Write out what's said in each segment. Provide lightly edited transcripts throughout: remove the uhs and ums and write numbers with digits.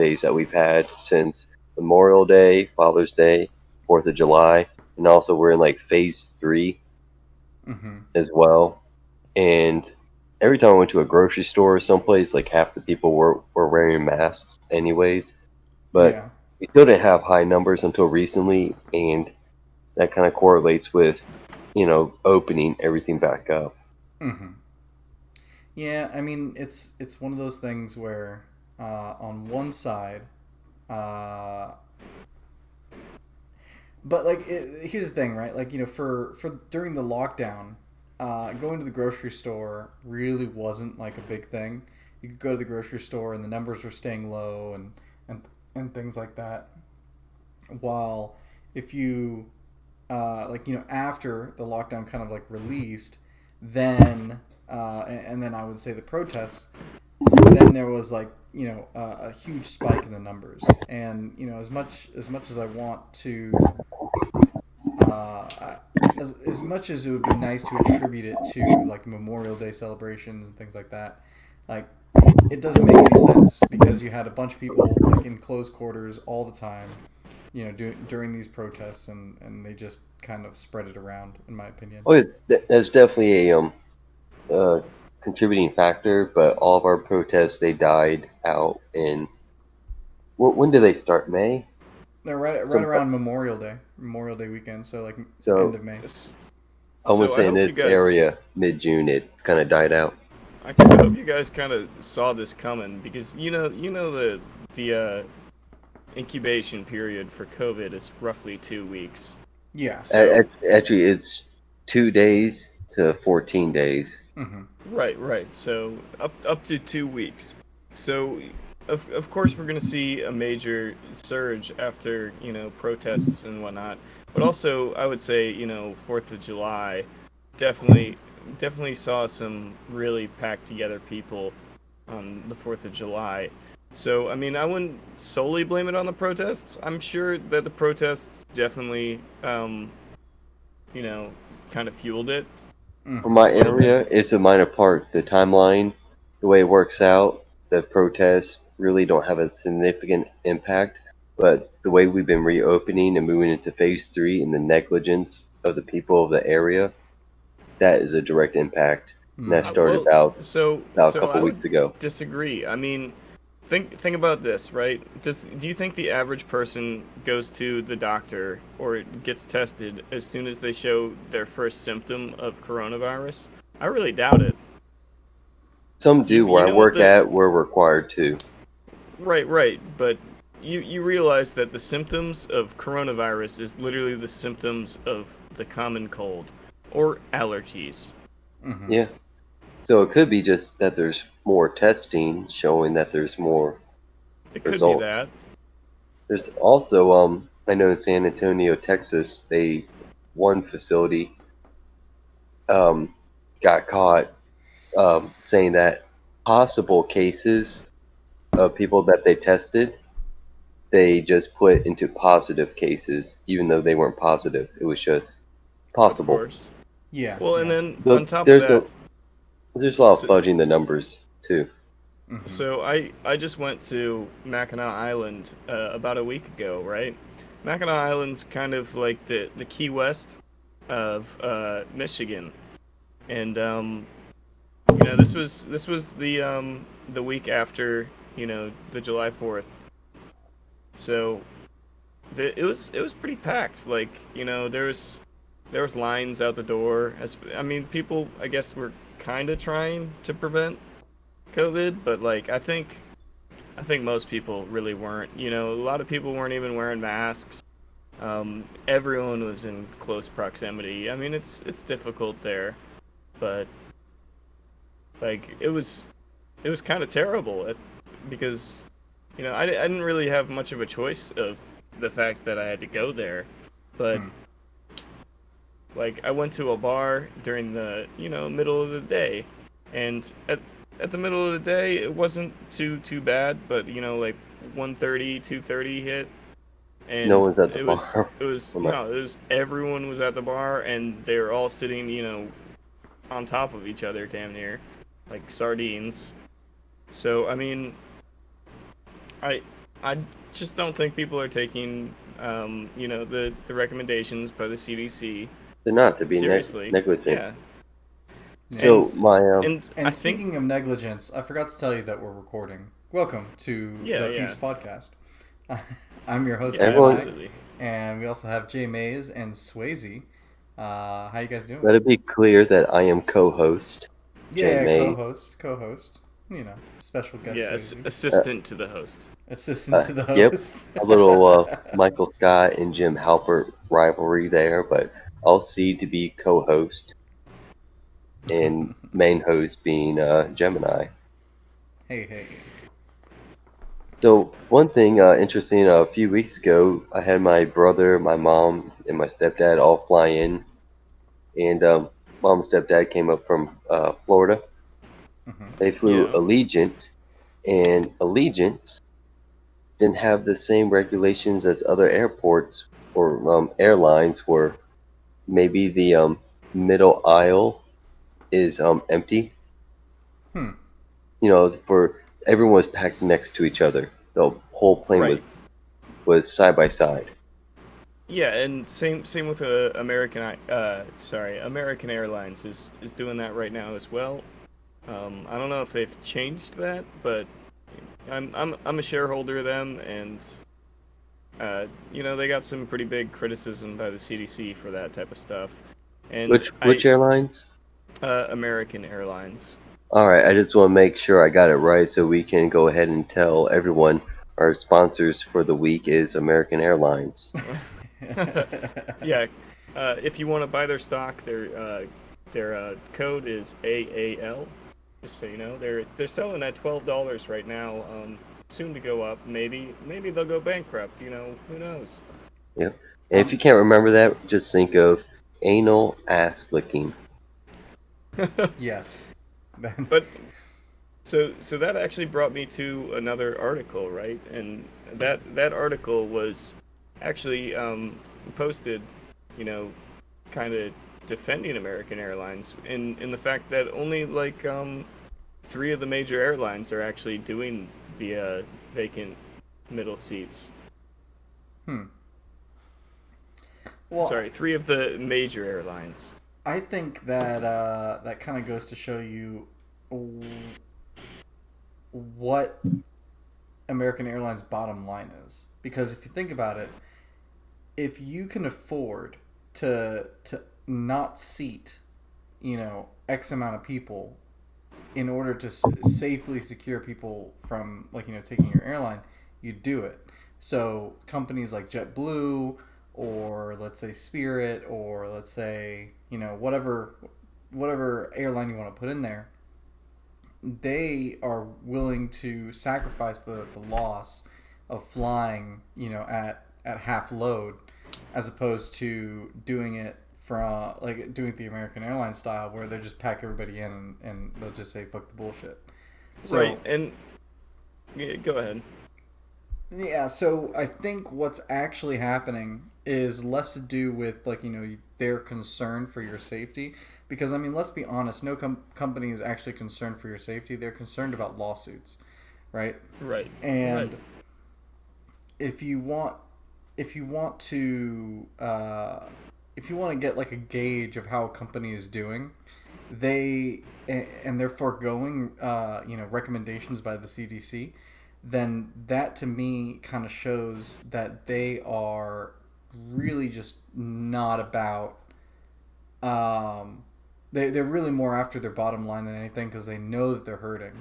days that we've had since Memorial Day, Father's Day, 4th of July, and also we're in like phase three Mm-hmm. as well. And every time I went to a grocery store or someplace, like half the people were wearing masks anyways. But Yeah. we still didn't have high numbers until recently, and that kind of correlates with, opening everything back up. Mm-hmm. Yeah, I mean, it's one of those things where, on one side, uh, but like, here's the thing, right? Like, for during the lockdown, going to the grocery store really wasn't like a big thing. You could go to the grocery store and the numbers were staying low and things like that. While if you like after the lockdown kind of like released, then and then I would say the protests, then there was like a huge spike in the numbers, and as much as I want to uh, as much as it would be nice to attribute it to like Memorial Day celebrations and things like that, like it doesn't make any sense because you had a bunch of people like in close quarters all the time, during these protests, and they just kind of spread it around, in my opinion. Oh, yeah, that's definitely a uh, contributing factor. But all of our protests they died out in when did they start? May. They're right Some around Memorial Day weekend, so like end so of May. I want to So I say in hope you this guys, area mid June it kind of died out. I hope you guys kind of saw this coming because the incubation period for COVID is roughly 2 weeks. Yeah. So Actually, it's 2 days to 14 days. Mm-hmm. right. So up to 2 weeks. So of course we're gonna see a major surge after protests and whatnot. But also I would say 4th of July definitely definitely saw some really packed together people on the 4th of July. So, I mean, I wouldn't solely blame it on the protests. I'm sure that the protests definitely, you know, kind of fueled it For Mm-hmm. my a little bit. area, it's a minor part. The timeline, the way it works out, the protests really don't have a significant impact. But the way we've been reopening and moving into phase three and the negligence of the people of the area, that is a direct impact. And that Mm-hmm. started Well, about a so couple I would weeks ago. disagree. I mean, think about this, right? Do you think the average person goes to the doctor or gets tested as soon as they show their first symptom of coronavirus? I really doubt it. Some You do you where I know what work the at, we're required to. Right, but you realize that the symptoms of coronavirus is literally the symptoms of the common cold or allergies. Mm-hmm. Yeah. So it could be just that there's more testing showing that there's more It could be results. that. There's also I know in San Antonio, Texas, they one facility um got caught saying that possible cases of people that they tested, they just put into positive cases even though they weren't positive. It was just Of possible. course. Yeah. Well, and Yeah. then on So top of that, there's a lot of so, fudging the numbers too. Mm-hmm. so I just went to Mackinac Island about a week ago, right? Mackinac Island's kind of like the Key West of Michigan, and this was the week after the July 4th. So it was pretty packed. Like there was lines out the door. As I mean, people I guess were kind of trying to prevent COVID, but like I think most people really weren't. A lot of people weren't even wearing masks. Everyone was in close proximity. I mean, it's difficult there, but like it was kind of terrible because I didn't really have much of a choice of the fact that I had to go there, but Mm. like I went to a bar during the middle of the day, and at the middle of the day it wasn't too bad, but like 1:30, 2:30 hit, No and one's at the it was bar. it was I'm like, no, it was everyone was at the bar and they were all sitting on top of each other damn near like sardines. So I mean, I I just don't think people are taking, the recommendations by the CDC They're not to be seriously. negligent. Yeah, Yeah. So and my and I And think, speaking of negligence, I forgot to tell you that we're recording. Welcome to yeah, the yeah, Peeps Podcast. I'm your host, yeah, everyone, Gemini, absolutely. and we also have Jay Mays and Swayze. How you guys doing? let it be clear that I am co-host Jay Yeah, May. co-host. You know, special guest Yeah, Swayze, Uh, assistant to the host. assistant to the yep, host. a little Michael Scott and Jim Halpert rivalry there, but I'll see to be co-host and main host being Gemini. Hey, hey. So one thing interesting, a few weeks ago, I had my brother, my mom, and my stepdad all fly in, and mom and stepdad came up from Florida. Hmm. They flew Yeah. Allegiant, and Allegiant didn't have the same regulations as other airports or airlines, where maybe the middle aisle is empty. Hmm. For everyone was packed next to each other. The whole plane Right. was side by side. Yeah, and same with American Airlines is doing that right now as well. I don't know if they've changed that, but I'm a shareholder of them, and they got some pretty big criticism by the CDC for that type of stuff. And Which airlines? American Airlines. All right, I just want to make sure I got it right so we can go ahead and tell everyone our sponsors for the week is American Airlines. Yeah, if you want to buy their stock, their code is AAL. Just so you know, they're selling at $12 right now. Soon to go up. Maybe they'll go bankrupt. Who knows? Yep. And if you um, can't remember that, just think of anal ass licking. yes. But so that actually brought me to another article, right? And that article was actually posted, you know, kind of defending American Airlines in the fact that only like three of the major airlines are actually doing the vacant middle seats. Hmm. Well, Sorry, three of the major airlines. I think that that kind of goes to show you what American Airlines' bottom line is. Because if you think about it, if you can afford to not seat, X amount of people in order to safely secure people from taking your airline, you do it. So companies like JetBlue, or let's say Spirit, or let's say whatever airline you want to put in there, they are willing to sacrifice the loss of flying, at half load, as opposed to doing it from like doing it the American Airlines style, where they just pack everybody in and they'll just say fuck the bullshit. Right, So and yeah, go ahead. yeah, so I think what's actually happening is less to do with their concern for your safety, because I mean, let's be honest, no company is actually concerned for your safety. They're concerned about lawsuits, right? Right, right. And if you want if you want to if you want to get like a gauge of how a company is doing, and they're foregoing recommendations by the CDC, then that to me kind of shows that they are really just not about they're really more after their bottom line than anything, because they know that they're hurting.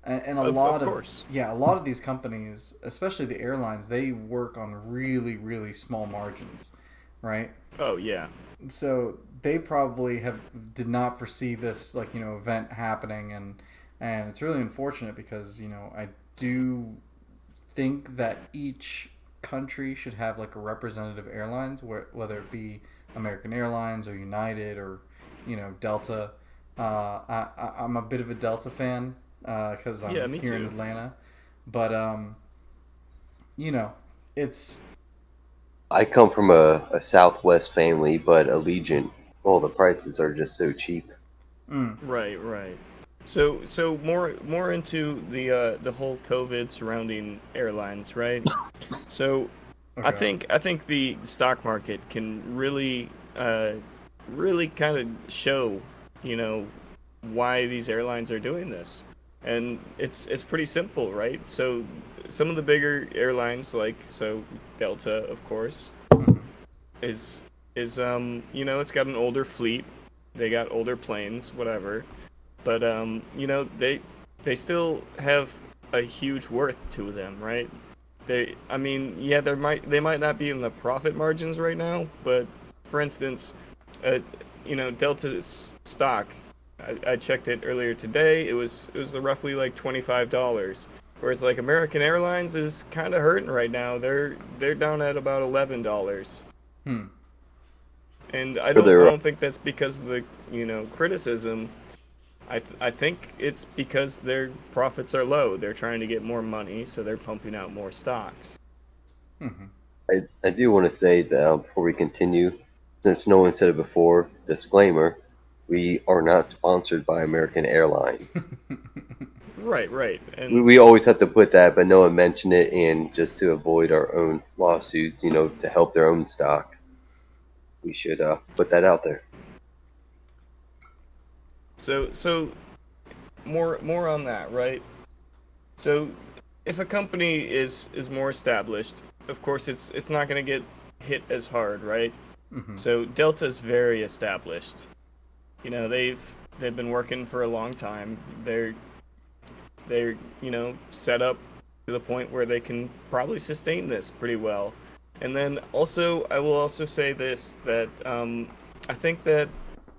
And a Of lot of course. yeah, a lot of these companies, especially the airlines, they work on really really small margins, right? Oh yeah. So they probably have did not foresee this event happening, and it's really unfortunate, because I do think that each country should have like a representative airlines, whether it be American Airlines or United or Delta. I'm a bit of a Delta fan because Yeah, I'm me here in too. Atlanta, but you know, it's I come from a Southwest family, but Allegiant, well, the prices are just so cheap. mm, Right, right. So more into the whole COVID surrounding airlines, right? So Okay. I think the stock market can really kind of show, you know, why these airlines are doing this. And it's pretty simple, right? So some of the bigger airlines like Delta, of course, Hmm. is you know, it's got an older fleet. They got older planes, whatever. But you know, they still have a huge worth to them, right? I mean, yeah, they might not be in the profit margins right now, but for instance, uh, you know, Delta's stock, I checked it earlier today. It was roughly like $25, whereas like American Airlines is kind of hurting right now. They're down at about $11, Hmm. and For I their don't think that's because of the, you know, criticism. I think it's because their profits are low. They're trying to get more money, so they're pumping out more stocks. Hmm. I do want to say that before we continue, since no one said it before, disclaimer: we are not sponsored by American Airlines. Right, right. We always have to put that, but no one mentioned it, and just to avoid our own lawsuits, to help their own stock, we should put that out there. So more on that, right? So if a company is more established, of course it's not going to get hit as hard, right? Hmm. So Delta's very established. You know, they've been working for a long time. They're, you know, set up to the point where they can probably sustain this pretty well. And then also, I will also say this, that I think that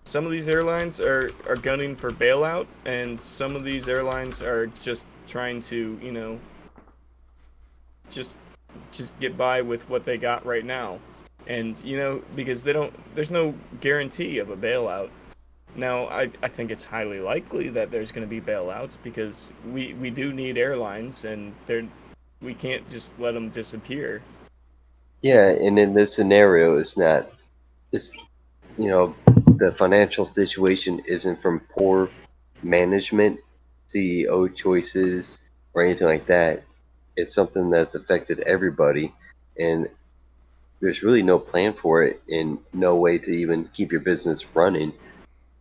some of these airlines are gunning for bailout, and some of these airlines are just trying to, you know, just just get by with what they got right now. And you know, because there's no guarantee of a bailout. Now, I think it's highly likely that there's going to be bailouts because we do need airlines, and we can't just let them disappear. Yeah, and in this scenario, it's you know, the financial situation isn't from poor management, CEO choices, or anything like that. It's something that's affected everybody, and there's really no plan for it and no way to even keep your business running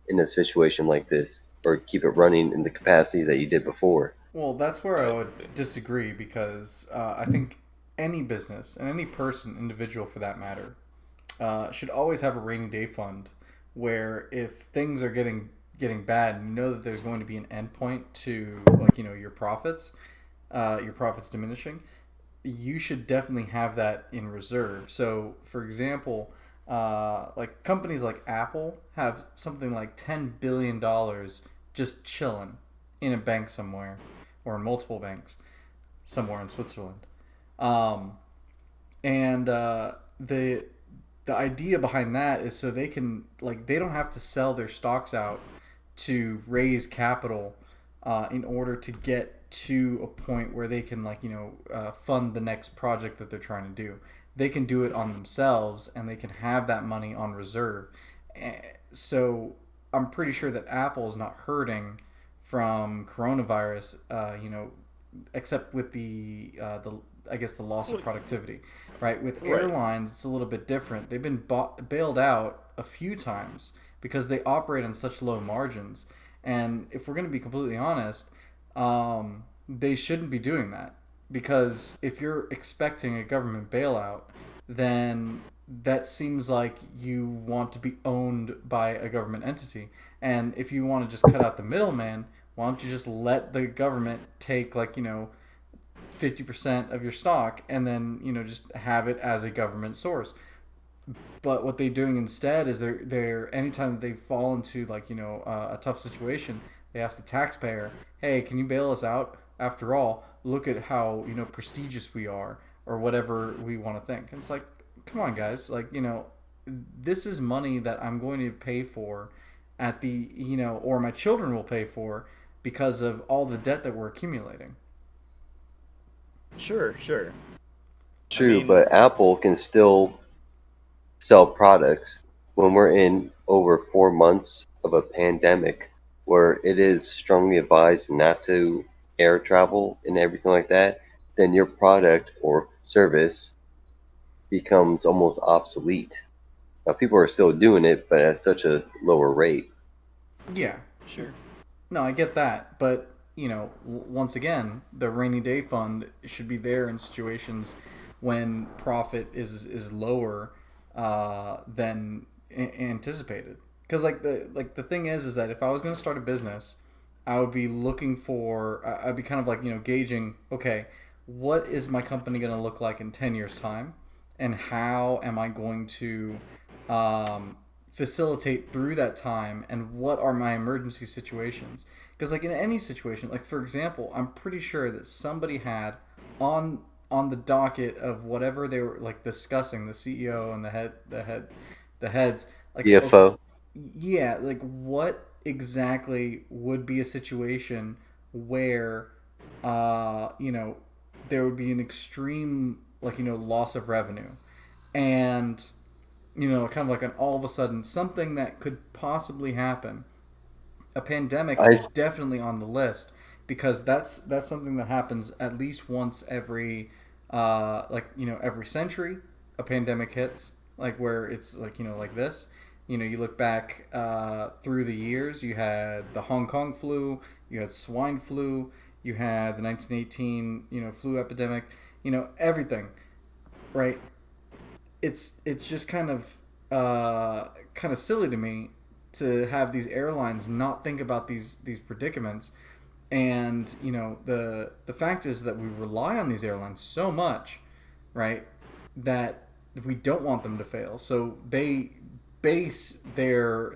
in a situation like this, or keep it running in the capacity that you did before. Well, that's where I Uh, would disagree because I think any business and any person, individual for that matter, should always have a rainy day fund where if things are getting bad, you know that there's going to be an endpoint to, like, your profits diminishing. You should definitely have that in reserve. So, for example, like companies like Apple have something like $10 billion just chilling in a bank somewhere, or in multiple banks somewhere in Switzerland. Um, and the idea behind that is so they can, like, they don't have to sell their stocks out to raise capital in order to get to a point where they can, like, fund the next project that they're trying to do. They can do it on themselves and they can have that money on reserve. So I'm pretty sure that Apple is not hurting from coronavirus, except with the I guess the loss of well, productivity. Right, with right. airlines, it's a little bit different. They've been bailed out a few times because they operate on such low margins. And if we're going to be completely honest, they shouldn't be doing that because if you're expecting a government bailout, then that seems like you want to be owned by a government entity. And if you want to just cut out the middleman, why don't you just let the government take, like, 50% of your stock and then, just have it as a government source? But what they're doing instead is they're anytime they fall into, like, a tough situation, they ask the taxpayer, hey, can you bail us out? After all, look at how, prestigious we are, or whatever we want to think. And it's like, come on, guys, like, this is money that I'm going to pay for at the, or my children will pay for because of all the debt that we're accumulating. Sure, sure. I True, mean, but Apple can still sell products when we're in over 4 months of a pandemic. where it is strongly advised not to air travel and everything like that, then your product or service becomes almost obsolete. Now, people are still doing it, but at such a lower rate. Yeah, Sure. no, I get that, but once again, the rainy day fund should be there in situations when profit is lower than anticipated. Because the thing is that if I was going to start a business, I would be looking for I'd be kind of like gauging, okay, what is my company going to look like in 10 years time, and how am I going to um, facilitate through that time, and what are my emergency situations? Because in any situation, like for example, I'm pretty sure that somebody had on on the docket of whatever they were discussing, the CEO and the heads, okay, CFO. yeah, what exactly would be a situation where there would be an extreme loss of revenue, and kind of like an all of a sudden something that could possibly happen. A pandemic I is definitely on the list, because that's something that happens at least once every every century. A pandemic hits, where it's like this. You look back through the years. You had the Hong Kong flu, you had swine flu, you had the 1918 flu epidemic. Everything, right? It's just kind of silly to me to have these airlines not think about these predicaments. And the fact is that we rely on these airlines so much, right, that we don't want them to fail, so they base their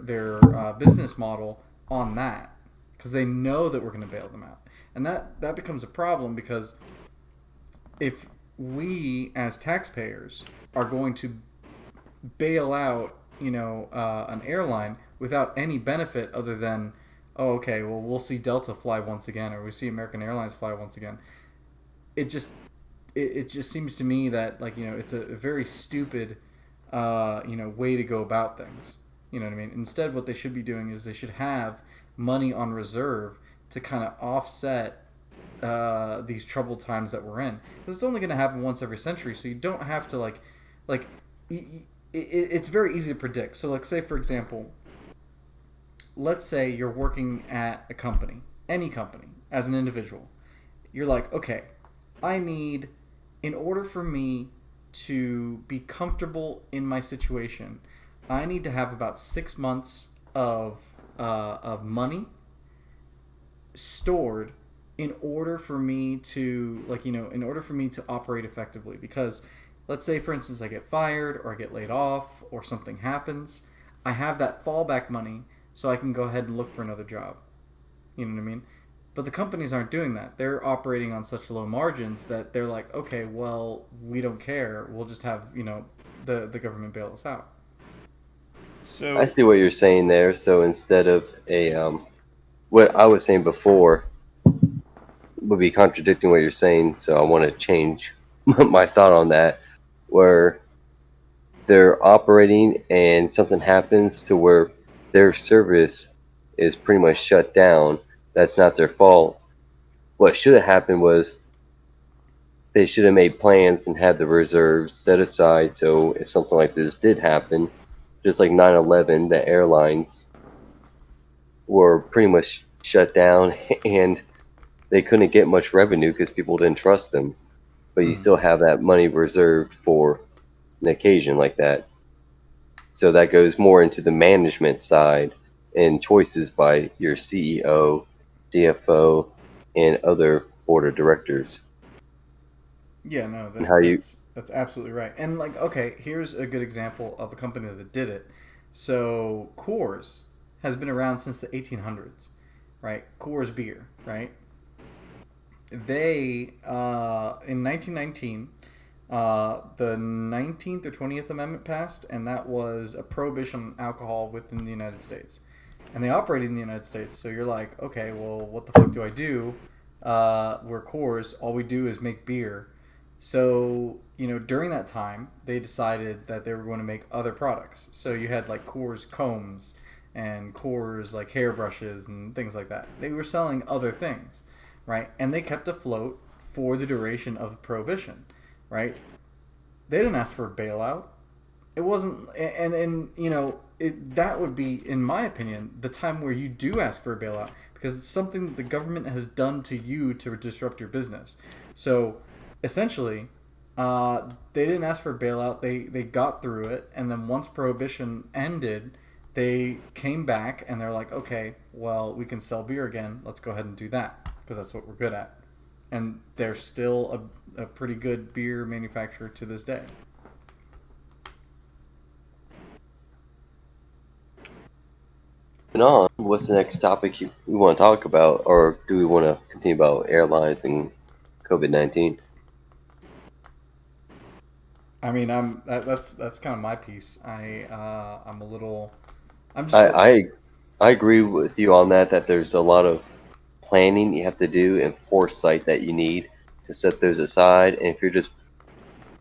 business model on that, because they know that we're going to bail them out. And that becomes a problem, because if we as taxpayers are going to bail out an airline without any benefit other than, oh, okay, well, we'll see Delta fly once again, or we see American Airlines fly once again, it just it just seems to me that it's a very stupid way to go about things. You know what I mean? Instead, what they should be doing is they should have money on reserve to kind of offset these troubled times that we're in, because it's only going to happen once every century. So you don't have to like it's very easy to predict. So say for example, let's say you're working at a company, any company, as an individual. You're like, okay, I need, in order for me to be comfortable in my situation, I need to have about 6 months of money stored in order for me to in order for me to operate effectively. Because let's say for instance I get fired, or I get laid off, or something happens, I have that fallback money, so I can go ahead and look for another job. You know what I mean? But the companies aren't doing that. They're operating on such low margins that they're like, okay, well, we don't care, we'll just have the government bail us out. I So see what you're saying there. So instead of what I was saying before would be contradicting what you're saying. So I want to change my thought on that, where they're operating and something happens to where their service is pretty much shut down. That's not their fault. What should have happened was they should have made plans and had the reserves set aside, so if something like this did happen, just like 9/11, the airlines were pretty much shut down and they couldn't get much revenue because people didn't trust them. But you Mm. still have that money reserved for an occasion like that. So that goes more into the management side and choices by your CEO, CFO, and other board of directors, Yeah, no, and how you. that's absolutely right. And okay, here's a good example of a company that did it. So Coors has been around since the 1800s, right? Coors beer, right? They in 1919, the 19th or 20th Amendment passed, and that was a prohibition on alcohol within the United States. And they operated in the United States. So you're like, okay, well, what the fuck do I do? We're Coors, all we do is make beer. So, during that time, they decided that they were going to make other products. So you had Coors Combs, and Coors like hairbrushes and things like that. They were selling other things, right? And they kept afloat for the duration of prohibition, right? They didn't ask for a bailout. It wasn't, and you know, that would be, in my opinion, the time where you do ask for a bailout, because it's something that the government has done to you to disrupt your business. So essentially, they didn't ask for a bailout. They got through it, and then once prohibition ended, they came back and they're like, okay, well, we can sell beer again. Let's go ahead and do that because that's what we're good at. And they're still a pretty good beer manufacturer to this day. And on, what's the next topic we want to talk about, or do we want to continue about airlines and COVID-19? I mean, that's kind of my piece. I'm a little. I'm just. I agree with you on that. That there's a lot of planning you have to do and foresight that you need to set those aside. And if you're just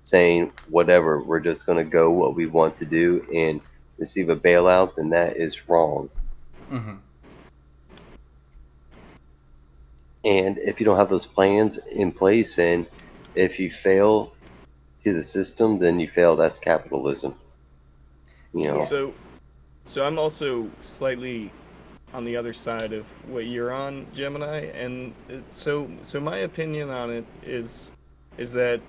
saying whatever, we're just going to go what we want to do and receive a bailout, then that is wrong. Mm-hmm. And if you don't have those plans in place, and if you fail to the system, then you fail. That's capitalism. You know. Yeah. So I'm also slightly on the other side of what you're on, Gemini, and so my opinion on it is that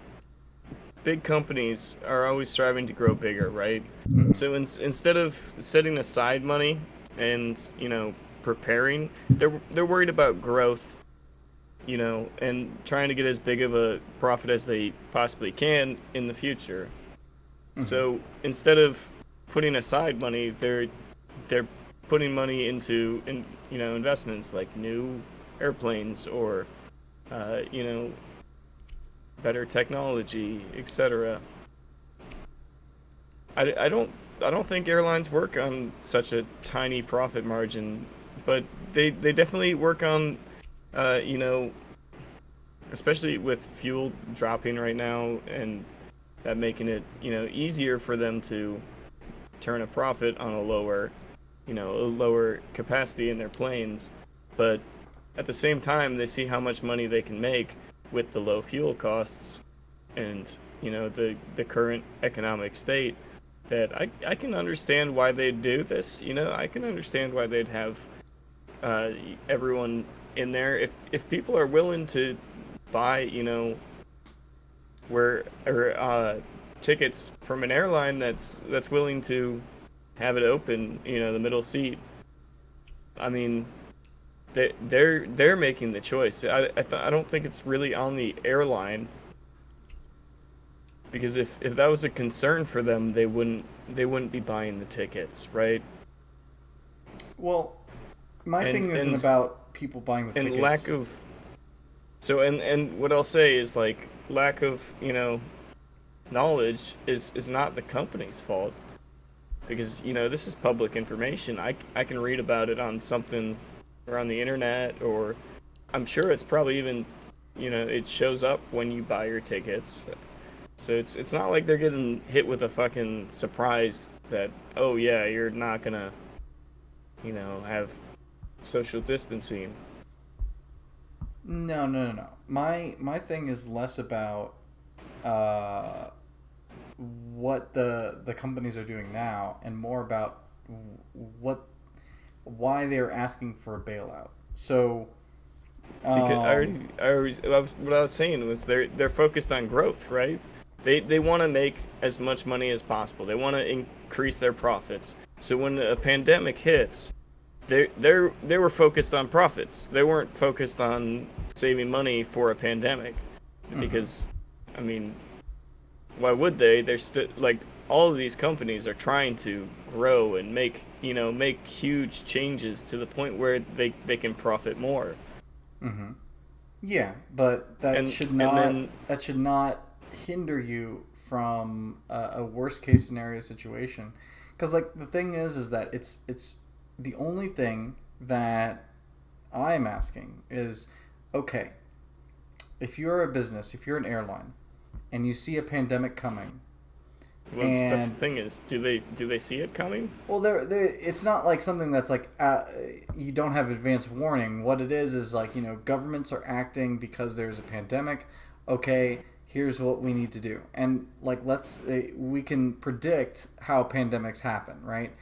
big companies are always striving to grow bigger, right? Mm-hmm. So instead of setting aside money and, you know, preparing, they're worried about growth, you know, and trying to get as big of a profit as they possibly can in the future. Mm-hmm. So instead of putting aside money, they're putting money into you know, investments like new airplanes or you know, better technology, etc. I don't think airlines work on such a tiny profit margin, but they definitely work on you know, especially with fuel dropping right now and that making it, you know, easier for them to turn a profit on a lower, you know, a lower capacity in their planes. But at the same time, they see how much money they can make with the low fuel costs and, you know, the current economic state, that I can understand why they'd do this. You know, I can understand why they'd have uh, everyone in there. If people are willing to buy, you know, where or tickets from an airline that's willing to have it open, you know, the middle seat. I mean, they're making the choice. I don't think it's really on the airline, because if that was a concern for them, they wouldn't be buying the tickets, right? Well, my And thing isn't and about people buying the and tickets. lack of so and what I'll say is, like, lack of, you know, knowledge is not the company's fault, because, you know, this is public information. I can read about it on something or on the internet, or I'm sure it's probably even, you know, it shows up when you buy your tickets. So it's not like they're getting hit with a fucking surprise that, oh yeah, you're not gonna, you know, have social distancing. No. My thing is less about uh, what the companies are doing now, and more about what why they're asking for a bailout. So, Because um, what I was saying was they're focused on growth, right? They want to make as much money as possible. They want to increase their profits. So when a pandemic hits, they were focused on profits. They weren't focused on saving money for a pandemic, mhm. because, I mean, why would they? They're still, like, all of these companies are trying to grow and make, you know, make huge changes to the point where they can profit more. Mm-hmm. Yeah, but And then that should not hinder you from a worst case scenario situation. Because like the thing is that it's the only thing that I'm asking is, okay, if you're a business, if you're an airline, and you see a pandemic coming, Well, that's the And thing is, do they see it coming? well, it's not like something that's like you don't have advance warning. What it is like, governments are acting because there's a pandemic. Okay, here's what we need to do, and like we can predict how pandemics happen, right?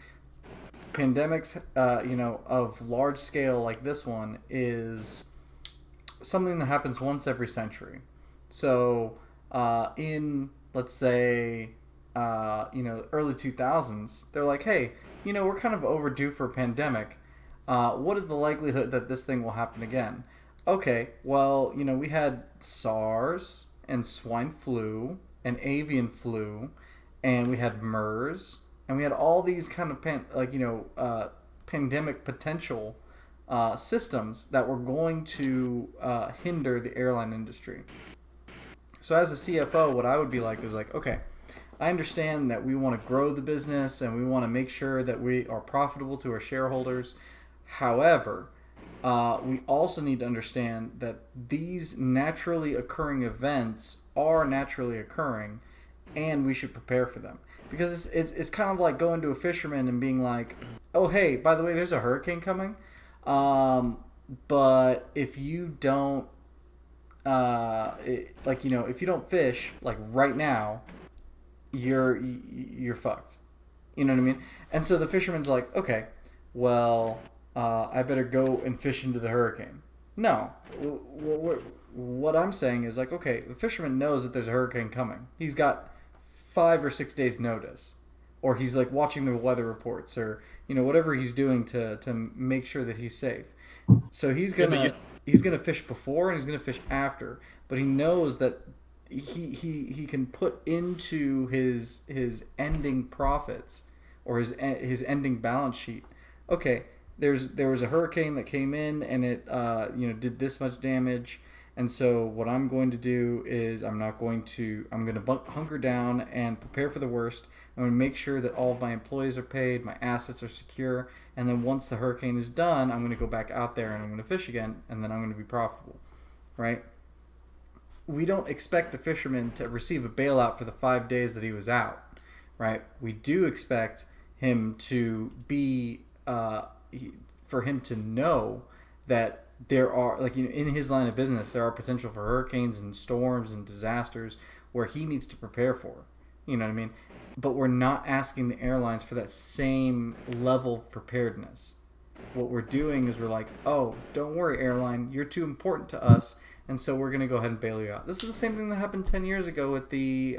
Pandemics, of large scale like this one is something that happens once every century. So, in let's say, early 2000s, they're like, hey, we're kind of overdue for a pandemic. What is the likelihood that this thing will happen again? Okay, well, we had SARS and swine flu and avian flu, and we had MERS, and we had all these kind of pandemic potential systems that were going to hinder the airline industry. So as a CFO, what I would be like is like, okay, I understand that we want to grow the business and we want to make sure that we are profitable to our shareholders. However, we also need to understand that these naturally occurring events are naturally occurring, and we should prepare for them. Because it's kind of like going to a fisherman and being like, oh, hey, by the way, there's a hurricane coming. But if you don't, if you don't fish like right now, you're fucked. You know what I mean? And so the fisherman's like, okay, well, I better go and fish into the hurricane. No, what I'm saying is like, okay, the fisherman knows that there's a hurricane coming. He's got 5 or 6 days notice, or he's like watching the weather reports, or whatever he's doing to make sure that he's safe. So he's gonna fish before and he's gonna fish after, but he knows that he can put into his ending profits or his ending balance sheet. Okay, there was a hurricane that came in and it did this much damage, and so what I'm going to do is I'm going to hunker down and prepare for the worst. I'm going to make sure that all of my employees are paid, my assets are secure, and then once the hurricane is done, I'm going to go back out there and I'm going to fish again, and then I'm going to be profitable, right? We don't expect the fisherman to receive a bailout for the 5 days that he was out, right? We do expect him to be, for him to know that there are, in his line of business, there are potential for hurricanes and storms and disasters where he needs to prepare for. You know what I mean? But we're not asking the airlines for that same level of preparedness. What we're doing is we're like, oh, don't worry, airline, you're too important to us, and so we're going to go ahead and bail you out. This is the same thing that happened 10 years ago with the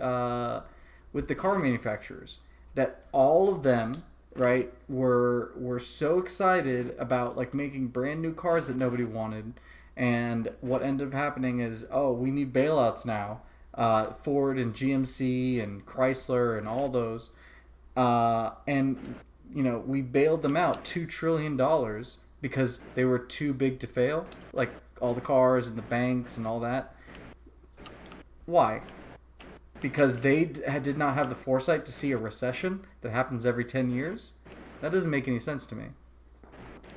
car manufacturers. That all of them, right, were so excited about making brand new cars that nobody wanted, and what ended up happening is, oh, we need bailouts now. Ford and GMC and Chrysler and all those, and we bailed them out $2 trillion because they were too big to fail, like all the cars and the banks and all that. Why? Because they did not have the foresight to see a recession that happens every 10 years? That doesn't make any sense to me.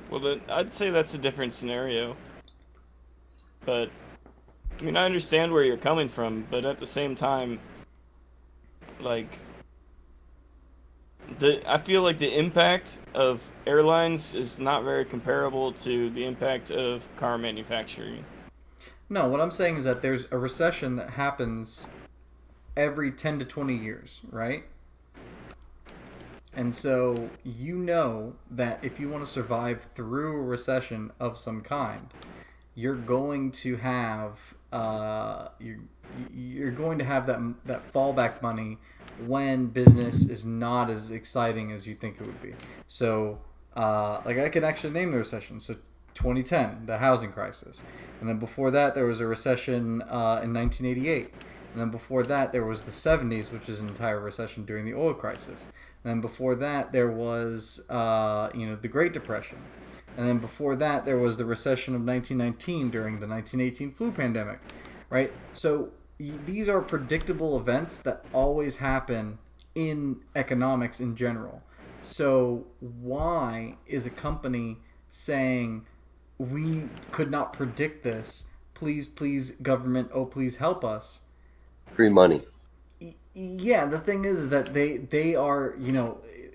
Well, then I'd say that's a different scenario. But I mean, I understand where you're coming from, but at the same time, I feel like the impact of airlines is not very comparable to the impact of car manufacturing. No, what I'm saying is that there's a recession that happens every 10 to 20 years, right? And so that if you want to survive through a recession of some kind, you're going to have you're going to have that fallback money when business is not as exciting as you think it would be. So, I can actually name the recession. So, 2010, the housing crisis, and then before that there was a recession in 1988, and then before that there was the 70s, which is an entire recession during the oil crisis, and then before that there was the Great Depression. And then before that, there was the recession of 1919 during the 1918 flu pandemic, right? So these are predictable events that always happen in economics in general. So why is a company saying, we could not predict this, please, government, oh, please help us? Free money. Yeah, the thing is that they are,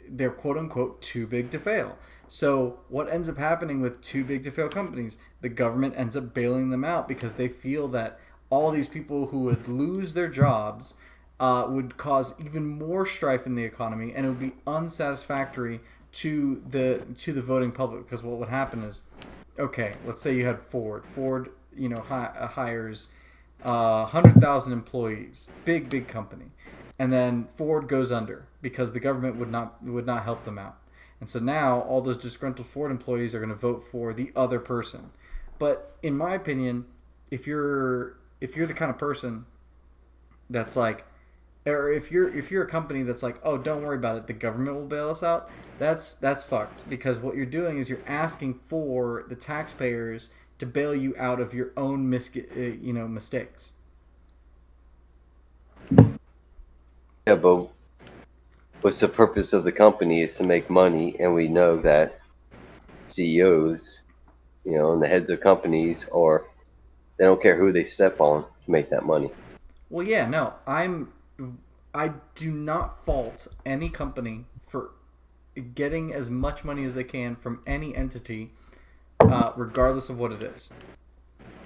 they're quote unquote too big to fail. So what ends up happening with too big to fail companies? The government ends up bailing them out because they feel that all these people who would lose their jobs would cause even more strife in the economy, and it would be unsatisfactory to the voting public. Because what would happen is, okay, let's say you had Ford. Ford, hires 100,000 employees, big company, and then Ford goes under because the government would not help them out, and so now all those disgruntled Ford employees are going to vote for the other person. But in my opinion, if you're the kind of person that's like, or if you're a company that's like, oh, don't worry about it, the government will bail us out. That's fucked, because what you're doing is you're asking for the taxpayers to bail you out of your own mistakes. Yeah, but what's the purpose of the company is to make money, and we know that CEOs, and the heads of companies, or they don't care who they step on to make that money. Well, yeah, no, I do not fault any company for getting as much money as they can from any entity, regardless of what it is.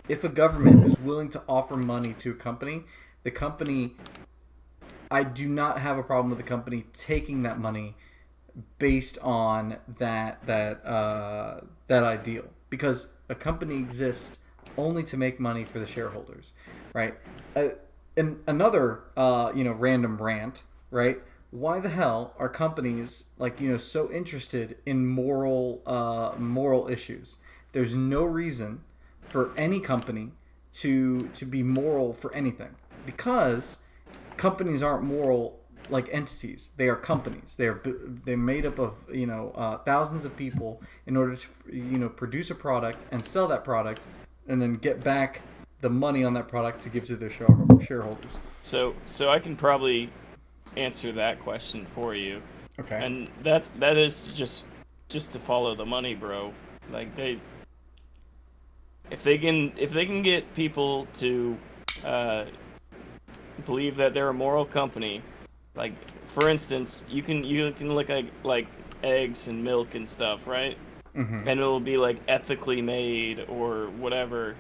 If a government is willing to offer money to a company, the company, I do not have a problem with the company taking that money based on that ideal, because a company exists only to make money for the shareholders, right? And another random rant, right? Why the hell are companies so interested in moral issues? There's no reason for any company to be moral for anything, because companies aren't moral like entities. They are companies. They're made up of thousands of people in order to produce a product and sell that product, and then get back the money on that product to give to their shareholders. So I can probably answer that question for you, Okay. and that is just to follow the money, bro. Like if they can get people to uh, believe that they're a moral company, like for instance, you can look at like eggs and milk and stuff, right? Mm-hmm. And it'll be like ethically made or whatever.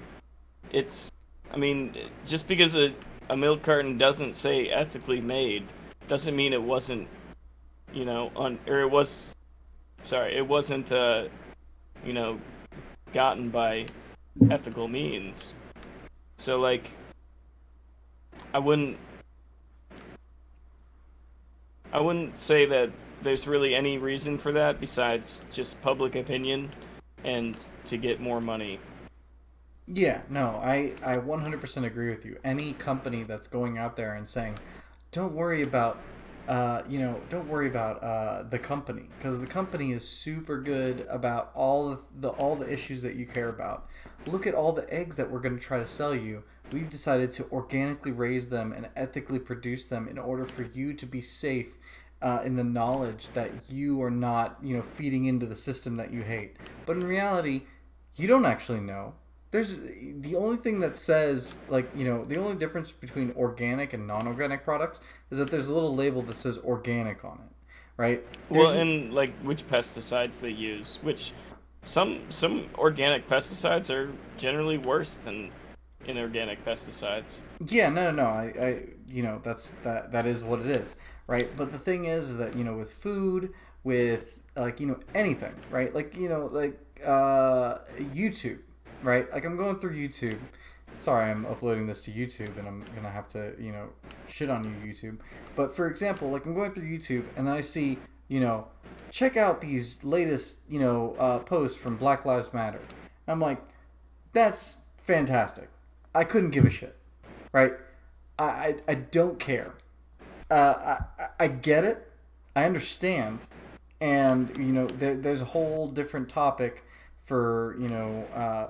It's, I mean, just because a milk carton doesn't say ethically made doesn't mean it wasn't, or it was, sorry, it wasn't, you know, gotten by ethical means. So like, I wouldn't, I wouldn't say that there's really any reason for that besides just public opinion and to get more money. Yeah, no, I 100% agree with you. Any company that's going out there and saying, don't worry about, don't worry about the company, because the company is super good about all the issues that you care about. Look at all the eggs that we're going to try to sell you. We've decided to organically raise them and ethically produce them in order for you to be safe, in the knowledge that you are not, feeding into the system that you hate. But in reality, you don't actually know. There's the only thing that says, the only difference between organic and non-organic products is that there's a little label that says organic on it, right? Well, There's and like which pesticides they use, which some organic pesticides are generally worse than inorganic pesticides. Yeah, no. That is what it is, right? But the thing is that with food, with anything, right? YouTube, right? Like, I'm going through YouTube. Sorry, I'm uploading this to YouTube, and I'm gonna have to shit on you, YouTube. But for example, like, I'm going through YouTube, and then I see check out these latest posts from Black Lives Matter. I'm like, that's fantastic. I couldn't give a shit, right? I don't care. I get it. I understand, and there's a whole different topic for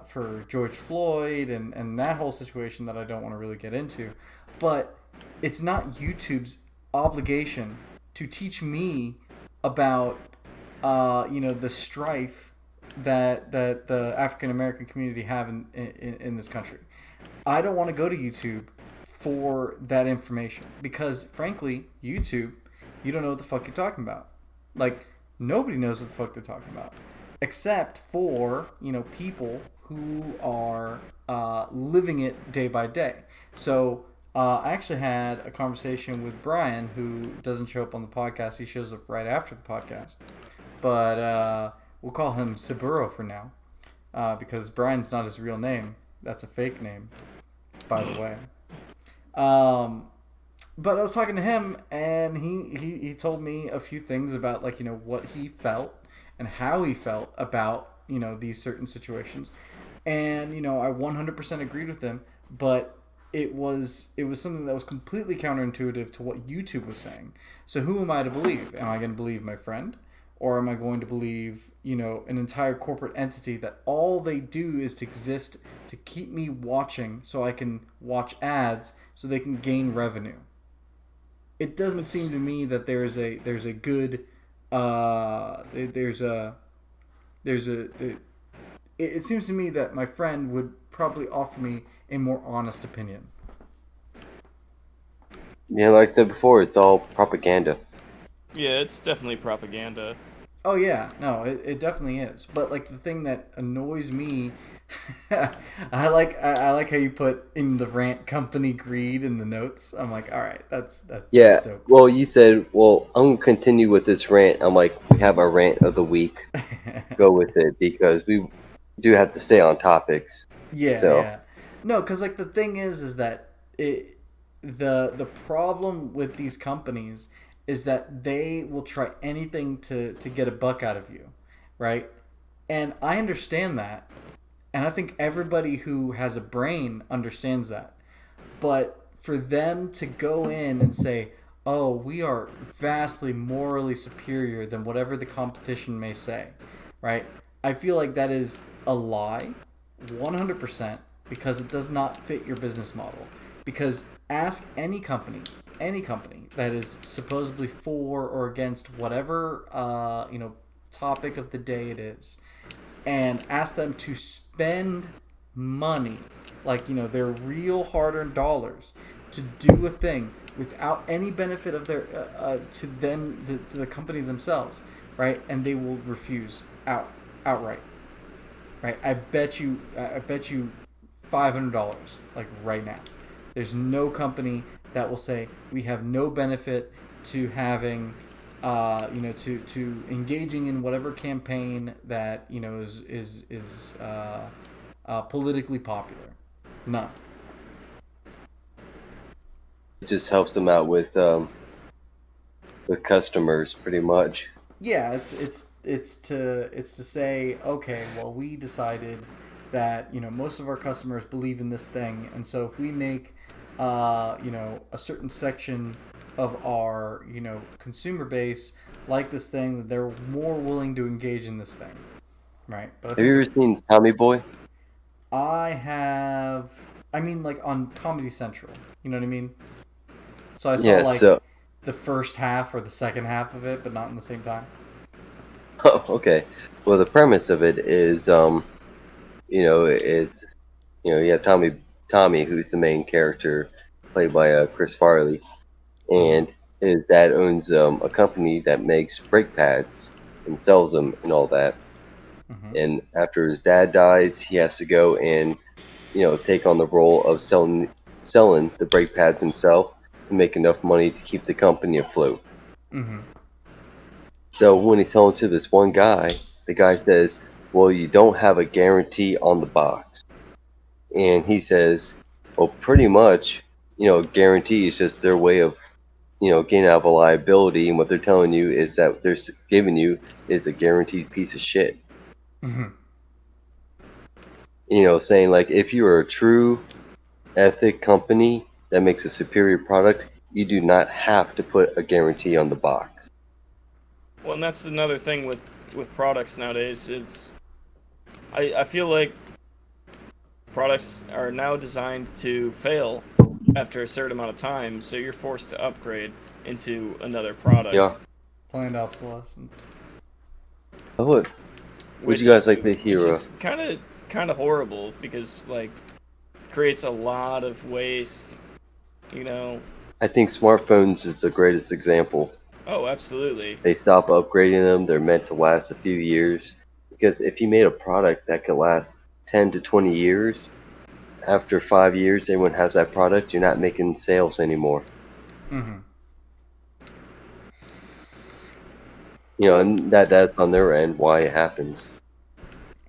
for George Floyd and that whole situation that I don't want to really get into, but it's not YouTube's obligation to teach me about the strife that the African American community have in this country. I don't want to go to YouTube for that information. Because frankly, YouTube, you don't know what the fuck you're talking about. Like, nobody knows what the fuck they're talking about, except for, you know, people who are living it day by day. So I actually had a conversation with Brian, who doesn't show up on the podcast. He shows up right after the podcast. But we'll call him Saburo for now, because Brian's not his real name. That's a fake name, by the way. But I was talking to him, and he told me a few things about, like, you know, what he felt and how he felt about, you know, these certain situations. And, you know, I 100% agreed with him, but it was something that was completely counterintuitive to what YouTube was saying. So who am I to believe? Am I going to believe my friend? Or am I going to believe, you know, an entire corporate entity that all they do is to exist to keep me watching so I can watch ads so they can gain revenue? It doesn't seem to me that there's a good it seems to me that my friend would probably offer me a more honest opinion. Yeah, like I said before, it's all propaganda. Yeah, it's definitely propaganda. Oh yeah, no, it definitely is. But like the thing that annoys me, I like how you put in the rant company greed in the notes. I'm like, all right, that's Yeah, dope. well, you said, well, I'm gonna continue with this rant. I'm like, we have our rant of the week. Go with it, because we do have to stay on topics. Yeah, So, yeah. No, because like the thing is that the problem with these companies is that they will try anything to get a buck out of you, right? And I understand that, and I think everybody who has a brain understands that. But for them to go in and say, "Oh, we are vastly morally superior than whatever the competition may say," right? I feel like that is a lie, 100%, because it does not fit your business model. Because ask any company that is supposedly for or against whatever you know, topic of the day it is, and ask them to spend money, like, you know, their real hard-earned dollars, to do a thing without any benefit of their to them, to the company themselves, right? And they will refuse outright, right? I bet you $500, like right now. There's no company that will say we have no benefit to having, you know, to engaging in whatever campaign that, you know, is politically popular. None. it just helps them out with customers, pretty much. Yeah, it's to say, okay, well, we decided that, you know, most of our customers believe in this thing, and so if we make you know, a certain section of our, you know, consumer base like this thing, that they're more willing to engage in this thing, right? But I Have you think ever seen Tommy Boy? I have, I mean, like on Comedy Central, you know what I mean? So I saw Yeah, like so, the first half or the second half of it, but not in the same time. oh, okay. Well, the premise of it is, you know, it's, you know, you have Tommy, who's the main character, played by Chris Farley, Mm-hmm. and his dad owns a company that makes brake pads and sells them and all that. Mm-hmm. And after his dad dies, he has to go and, you know, take on the role of selling the brake pads himself to make enough money to keep the company afloat. Mm-hmm. So when he's selling to this one guy, the guy says, "Well, you don't have a guarantee on the box." And he says, "Well, pretty much, you know, guarantee is just their way of, you know, getting out of a liability, and what they're telling you is that they're giving you is a guaranteed piece of shit." Mm-hmm. You know, saying like, if you are a true ethic company that makes a superior product, you do not have to put a guarantee on the box. Well, and that's another thing with products nowadays. I feel like products are now designed to fail after a certain amount of time, so you're forced to upgrade into another Yeah. product, Planned obsolescence. Oh, what would you which guys like to which hear? is kind of horrible because like creates a lot of waste You know. I think smartphones is the greatest example. Oh, absolutely. They stop upgrading them. They're meant to last a few years. Because if you made a product that could last 10 to 20 years, after 5 years, anyone has that product, you're not making sales anymore. Mm-hmm. And that's on their end why it happens.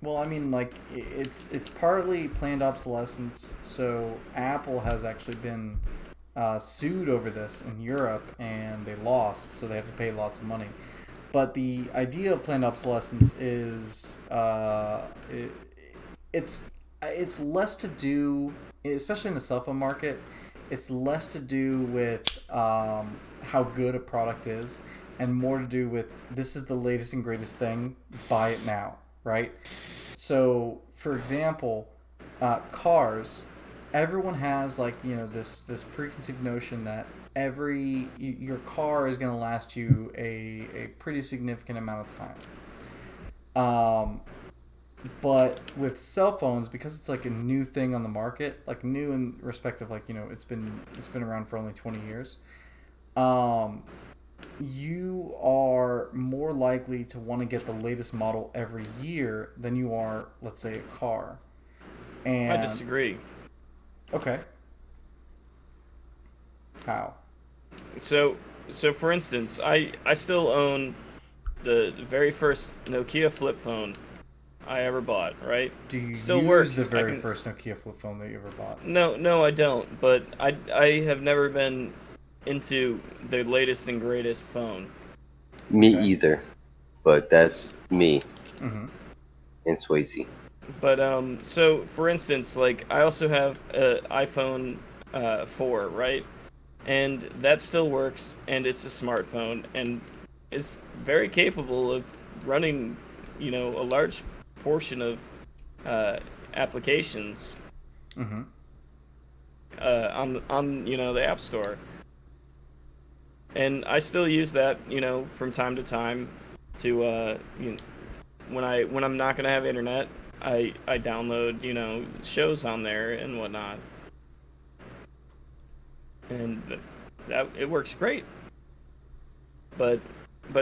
Well, I mean, like it's partly planned obsolescence. So Apple has actually been sued over this in Europe, and they lost, so they have to pay lots of money. But the idea of planned obsolescence is it's it's less to do, especially in the cell phone market. It's less to do with how good a product is, and more to do with this is the latest and greatest thing. Buy it now, right? So, for example, cars. Everyone has like this preconceived notion that your car is going to last you a pretty significant amount of time. But with cell phones, because it's like a new thing on the market, like new in respect of like it's been around for only 20 years. Um, you are more likely to want to get the latest model every year than you are, let's say, a car. I And disagree. okay, how? So, so for instance, I still own the very first Nokia flip phone I ever bought, right? Do you Still use the works. I very can. first Nokia flip phone that you ever bought? No, I don't. But I have never been into the latest and greatest phone. Me Okay. either. But that's me Mm-hmm. and Swayze. But so for instance, like I also have a iPhone 4, right? And that still works, and it's a smartphone, and is very capable of running, a large portion of uh, applications Mm-hmm. on the App Store. And I still use that, from time to time to when I'm not gonna have internet, I download shows on there and whatnot, and that it works great. But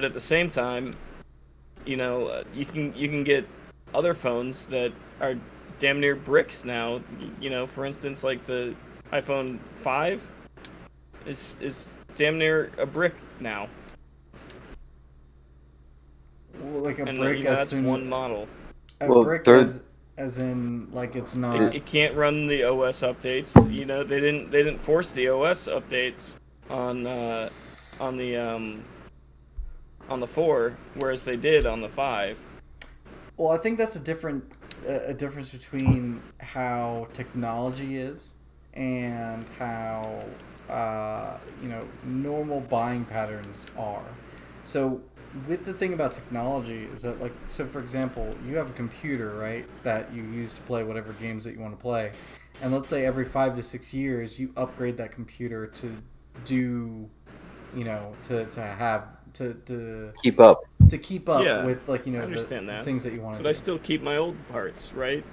at the same time, you can get other phones that are damn near bricks now. For instance, like the iPhone 5 is damn near a brick now, Well, like a and brick that's one model. a Well, brick third, as in like it's It, not. it can't run the OS updates. They didn't force the OS updates on on the um on the 4, whereas they did on the 5. Well, I think that's a difference between how technology is and how normal buying patterns are. So with the thing about technology is that, like, so for example, you have a computer, right, that you use to play whatever games that you want to play, and let's say every 5 to 6 years you upgrade that computer to do, to have keep up. to keep up Yeah, with, like, I the understand that, things that you want but to I do. still keep my old parts, right?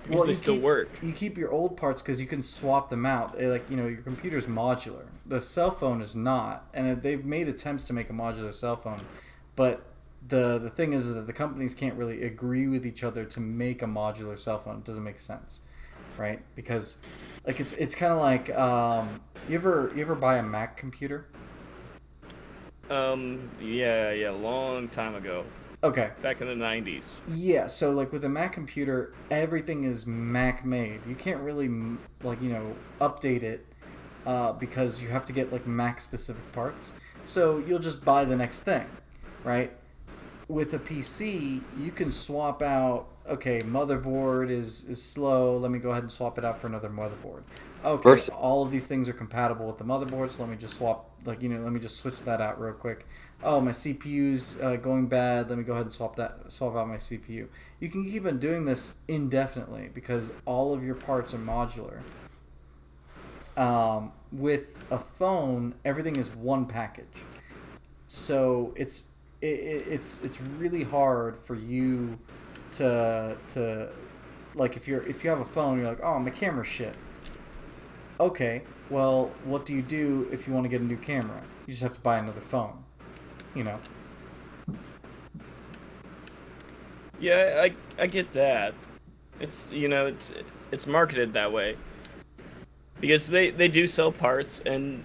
Because Well, they still work. you keep your old parts because you can swap them out. Like, your computer's modular. The cell phone is not, and they've made attempts to make a modular cell phone, but the thing is that the companies can't really agree with each other to make a modular cell phone. It doesn't make sense, right? Because like it's kind of like you ever buy a Mac computer? Yeah, long time ago, Okay. back in the 90s. Yeah, so like with a Mac computer, everything is Mac made. You can't really like update it because you have to get like Mac specific parts. So you'll just buy the next thing, right? With a PC, you can swap out. Okay, motherboard is slow. Let me go ahead and swap it out for another motherboard. Okay, First, all of these things are compatible with the motherboard, so let me just swap. Like, let me just switch that out real quick. Oh, my CPU's going bad. Let me go ahead and swap out my CPU. You can keep on doing this indefinitely because all of your parts are modular. With a phone, everything is one package, so it's really hard for you to like if you have a phone, you're like, oh, my camera's shit. Okay, Well, what do you do if you want to get a new camera? You just have to buy another phone. You know. Yeah, I get that. It's it's marketed that way because they do sell parts, and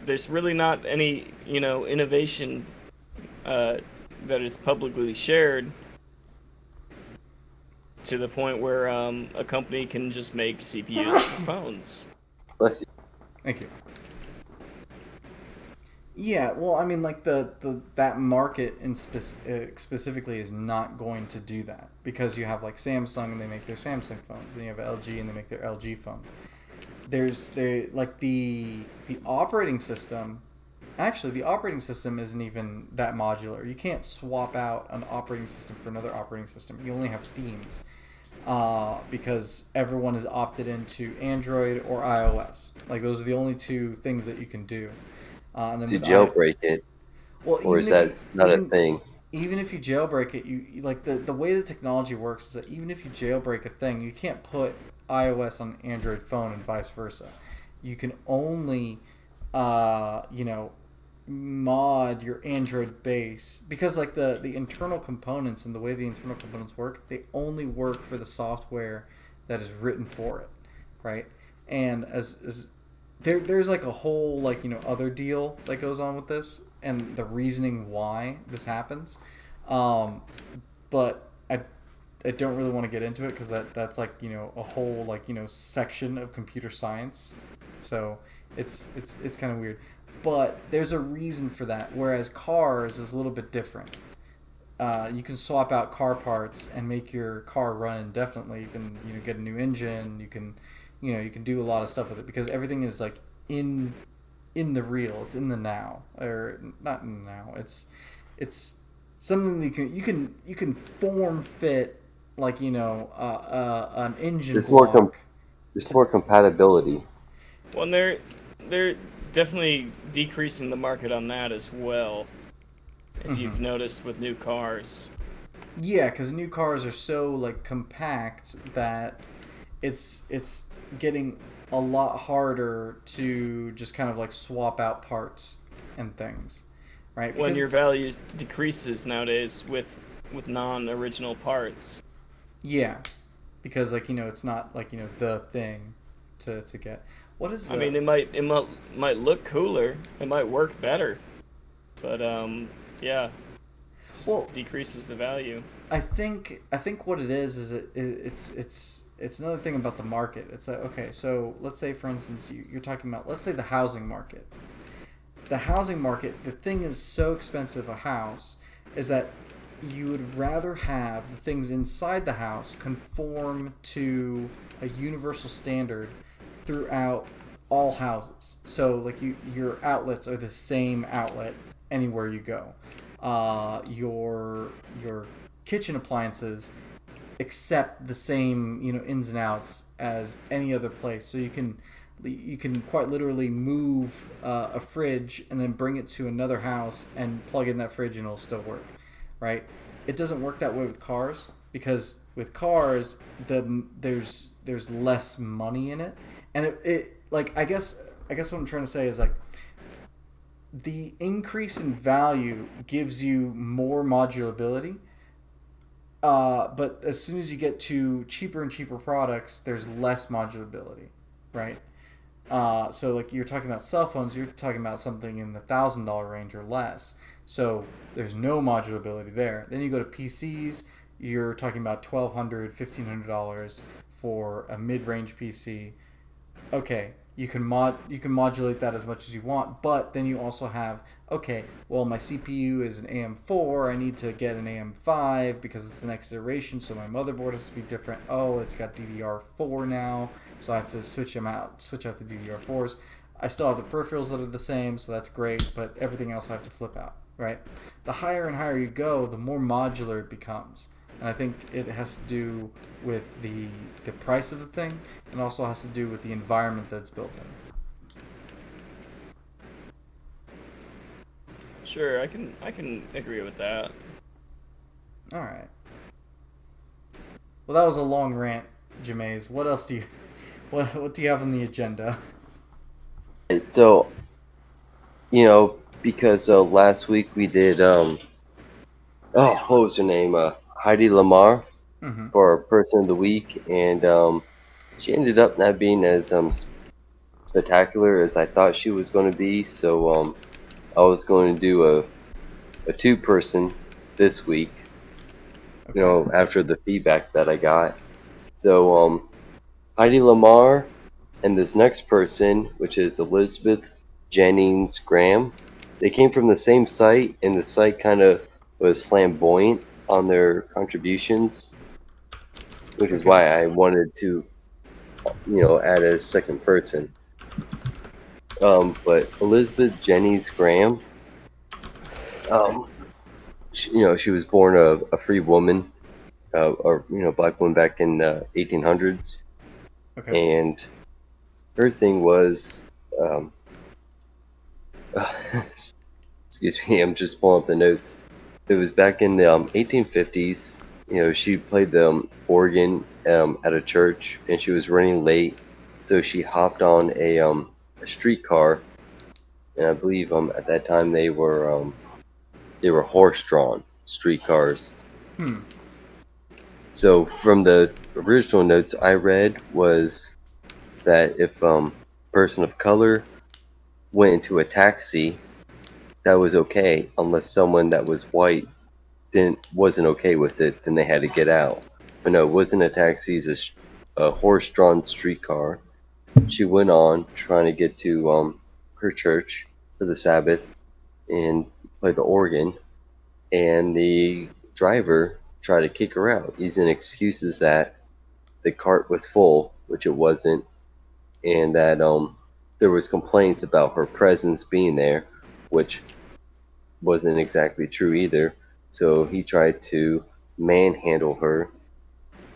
there's really not any innovation uh, that is publicly shared to the point where a company can just make CPUs for phones. Bless you. Thank you. Yeah, well, I mean, like the that market specifically is not going to do that because you have like Samsung and they make their Samsung phones, and you have LG and they make their LG phones. Like the operating system. Actually, the operating system isn't even that modular. You can't swap out an operating system for another operating system. You only have themes because everyone is opted into Android or iOS. Like those are the only two things that you can do. And then To with jailbreak it, well, or even is if you that not a thing? even if you jailbreak it, like the way the technology works is that even if you jailbreak a thing, you can't put iOS on an Android phone and vice versa. You can only, you know, mod your Android base because like the internal components and the way the internal components work, they only work for the software that is written for it, right? And as there's like a whole like other deal that goes on with this and the reasoning why this happens, um, but I don't really want to get into it because that's like a whole like section of computer science, so it's kind of weird, but there's a reason for that. Whereas cars is a little bit different. You can swap out car parts and make your car run indefinitely. You can get a new engine. You can do a lot of stuff with it because everything is like in the real. It's in the now, or not in the now. It's something that you can form fit like an engine There's more block. there's more compatibility. Well, and they're definitely decreasing the market on that as well. If you've noticed with new cars. Yeah, because new cars are so like compact that it's getting a lot harder to just kind of like swap out parts and things, right? When Because your value decreases nowadays with non-original parts. yeah, because like it's not like the thing to get. What is I mean, it might look cooler, it might work better, but yeah, just well, decreases the value. I think what it is it's another thing about the market. It's like, okay, so let's say for instance you're talking about, let's say, the housing market. The housing market, the thing is so expensive a house is that you would rather have the things inside the house conform to a universal standard throughout all houses. So like your outlets are the same outlet anywhere you go. Your kitchen appliances accept the same ins and outs as any other place. So you can quite literally move a fridge and then bring it to another house and plug in that fridge and it'll still work, right? It doesn't work that way with cars because with cars there's less money in it, and it like I guess what I'm trying to say is like the increase in value gives you more modulability, but as soon as you get to cheaper and cheaper products, there's less modulability, right? So like you're talking about cell phones, you're talking about something in the $1,000 range or less. So there's no modulability there. Then you go to PCs, you're talking about $1,200, $1,500 for a mid-range PC. Okay, you can modulate that as much as you want, but then you also have, okay, well, my CPU is an AM4, I need to get an AM5 because it's the next iteration, so my motherboard has to be different. Oh, it's got DDR4 now, so I have to switch out the DDR4s. I still have the peripherals that are the same, so that's great, but everything else I have to flip out, right? The higher and higher you go, the more modular it becomes. And I think it has to do with the price of the thing, and also has to do with the environment that it's built in. Sure, I can agree with that. All right. Well, that was a long rant, Jameis. What else do you what do you have on the agenda? So, because last week we did what was her name? Heidi Lamar Mm-hmm. for Person of the Week, and she ended up not being as spectacular as I thought she was going to be. So I was going to do a two-person this week. Okay. After the feedback that I got. So Heidi Lamar and this next person, which is Elizabeth Jennings Graham, they came from the same site, and the site kind of was flamboyant on their contributions, which is Okay. why I wanted to, add a second person. But Elizabeth Jennings Graham, um, she was born a free woman, or black woman back in the 1800s, Okay. and her thing was, um, excuse me, I'm just pulling up the notes. It was back in the 1850s. She played the organ at a church, and she was running late, so she hopped on a streetcar, and I believe at that time they were horse-drawn streetcars. Hmm. So from the original notes I read was that if person of color went into a taxi, that was okay, unless someone that was white wasn't okay with it, then they had to get out. But no, it wasn't a taxi, it's a horse-drawn streetcar. She went on trying to get to her church for the Sabbath and play the organ, and the driver tried to kick her out using excuses that the cart was full, which it wasn't, and that there was complaints about her presence being there, which wasn't exactly true either. So he tried to manhandle her,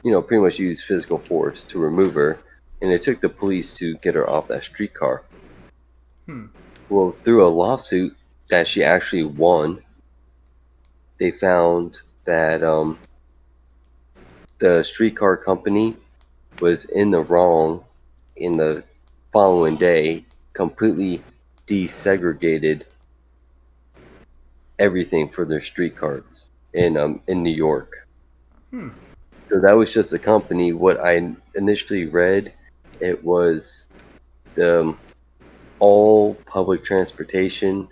pretty much use physical force to remove her, and it took the police to get her off that streetcar. Hmm. Well, through a lawsuit that she actually won, they found that the streetcar company was in the wrong in the following day, completely desegregated everything for their streetcars in New York. Hmm. So that was just a company. What I initially read, it was the all public transportation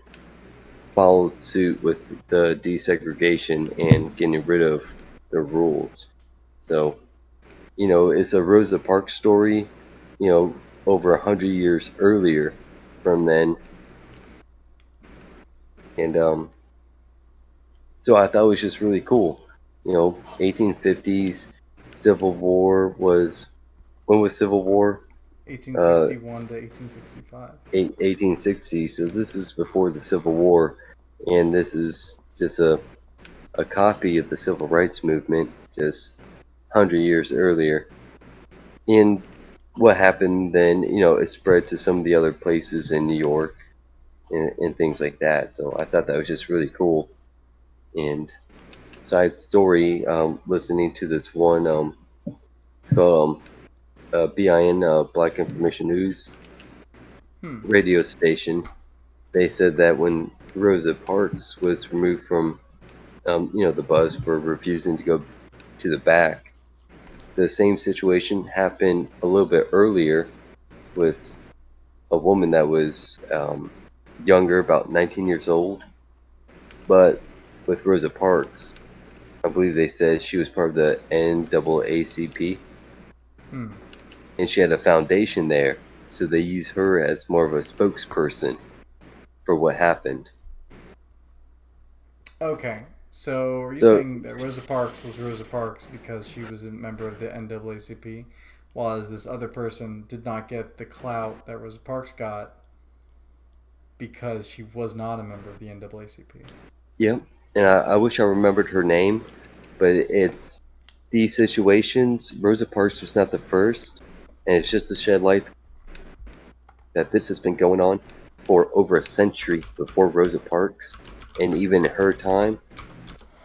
followed suit with the desegregation and getting rid of the rules. So it's a Rosa Parks story. Over 100 years earlier from then, and so I thought it was just really cool. 1850s Civil War was when was Civil War? 1861 to 1865. 1860. So this is before the Civil War, and this is just a copy of the Civil Rights Movement, just 100 years earlier. And what happened then, it spread to some of the other places in New York and things like that. So I thought that was just really cool. And side story, listening to this one, it's called BIN, Black Information News Hmm. radio station. They said that when Rosa Parks was removed from, the bus for refusing to go to the back, the same situation happened a little bit earlier with a woman that was younger, about 19 years old. But with Rosa Parks, I believe they said she was part of the NAACP, Hmm. and she had a foundation there, so they use her as more of a spokesperson for what happened. Okay. So are you So, saying that Rosa Parks was Rosa Parks because she was a member of the NAACP, while this other person did not get the clout that Rosa Parks got because she was not a member of the NAACP? yeah, and I wish I remembered her name, but it's these situations. Rosa Parks was not the first, and it's just to shed light that this has been going on for over a century before Rosa Parks, and even in her time,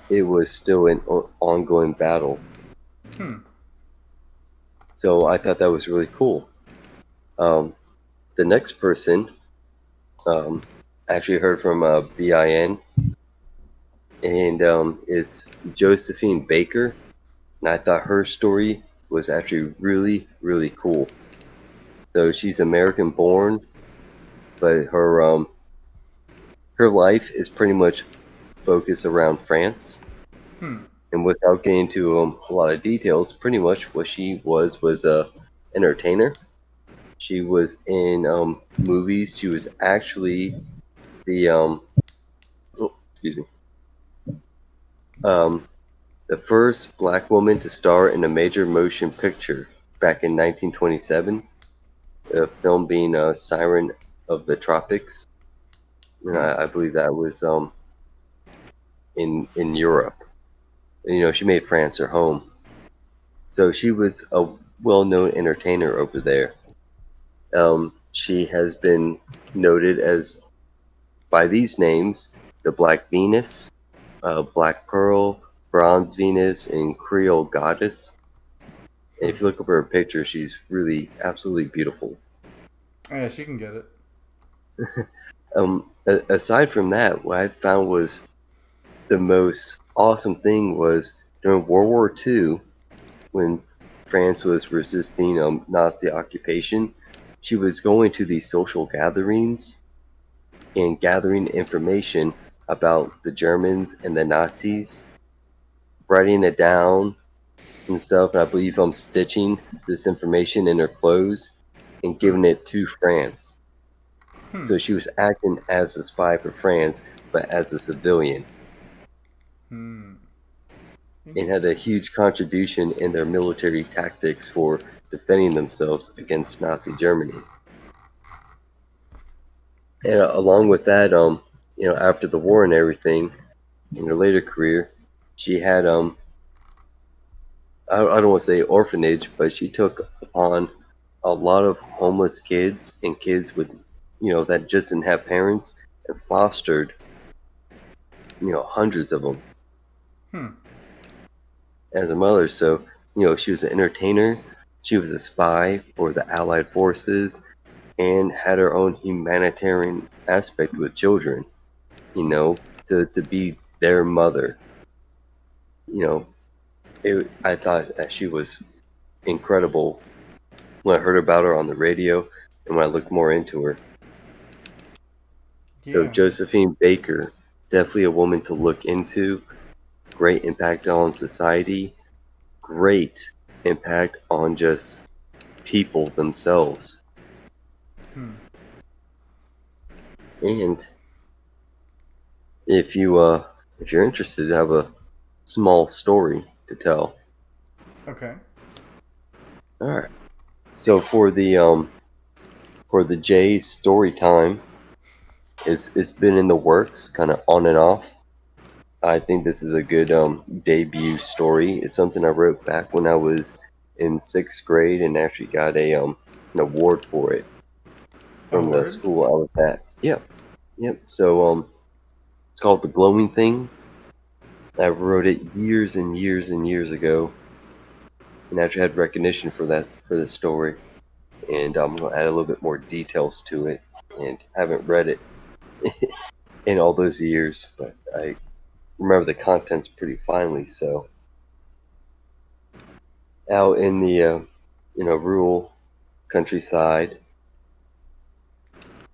it was still an ongoing battle. Hmm. So I thought that was really cool. Um, the next person. Um, actually heard from BIN, and it's Josephine Baker, and I thought her story was actually really, really cool. So she's American born, but her life is pretty much focused around France. Hmm. And without getting into a lot of details, pretty much what she was a entertainer. She was in movies. She was actually the oh, excuse me, um, the first black woman to star in a major motion picture back in 1927. The film being Siren of the Tropics. And Hmm. I believe that was in Europe. And, she made France her home, so she was a well-known entertainer over there. She has been noted as by these names: the Black Venus, Black Pearl, Bronze Venus, and Creole Goddess. And Hmm. if you look up her picture, she's really absolutely beautiful. Yeah, she can get it. Aside from that, what I found was the most awesome thing was during World War II, when France was resisting Nazi occupation. She was going to these social gatherings and gathering information about the Germans and the Nazis, writing it down and stuff. And I believe I'm stitching this information in her clothes and Hmm. giving it to France. Hmm. So she was acting as a spy for France, but as a civilian, Hmm. and had a Interesting. huge contribution in their military tactics for defending themselves against Nazi Germany. And along with that, after the war and everything, in her later career, she had I don't want to say orphanage, but she took on a lot of homeless kids and kids with, that just didn't have parents, and fostered, hundreds of them Hmm. as a mother. So, she was an entertainer, she was a spy for the Allied forces, and had her own humanitarian aspect with children, you know, to be their mother. You know, I thought that she was incredible when I heard about her on the radio and when I looked more into her. So Yeah. Josephine Baker, definitely a woman to look into. Great impact on society. Great impact on just people themselves. Hmm. And if you're interested, I have a small story to tell. Okay. All right. So for the Jay's story time, it's been in the works, kind of on and off. I think this is a good debut story. It's something I wrote back when I was in sixth grade and actually got an award for it A from the word. school I was at. Yep, yep. So it's called The Glowing Thing. I wrote it years and years and years ago, and actually had recognition for this story. And I'm gonna add a little bit more details to it. And I haven't read it in all those years, but I remember the contents pretty finely. So out in the rural countryside,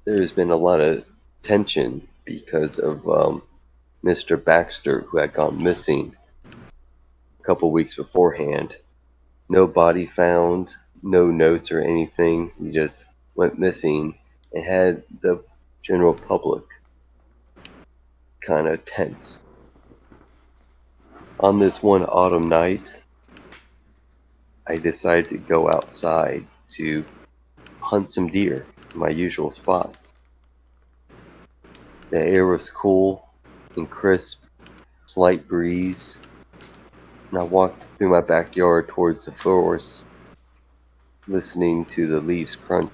there's been a lot of tension because of Mr. Baxter, who had gone missing a couple weeks beforehand. No body found, no notes or anything. He just went missing and had the general public kind of tense. On this one autumn night, I decided to go outside to hunt some deer in my usual spots. The air was cool and crisp, slight breeze, and I walked through my backyard towards the forest, listening to the leaves crunch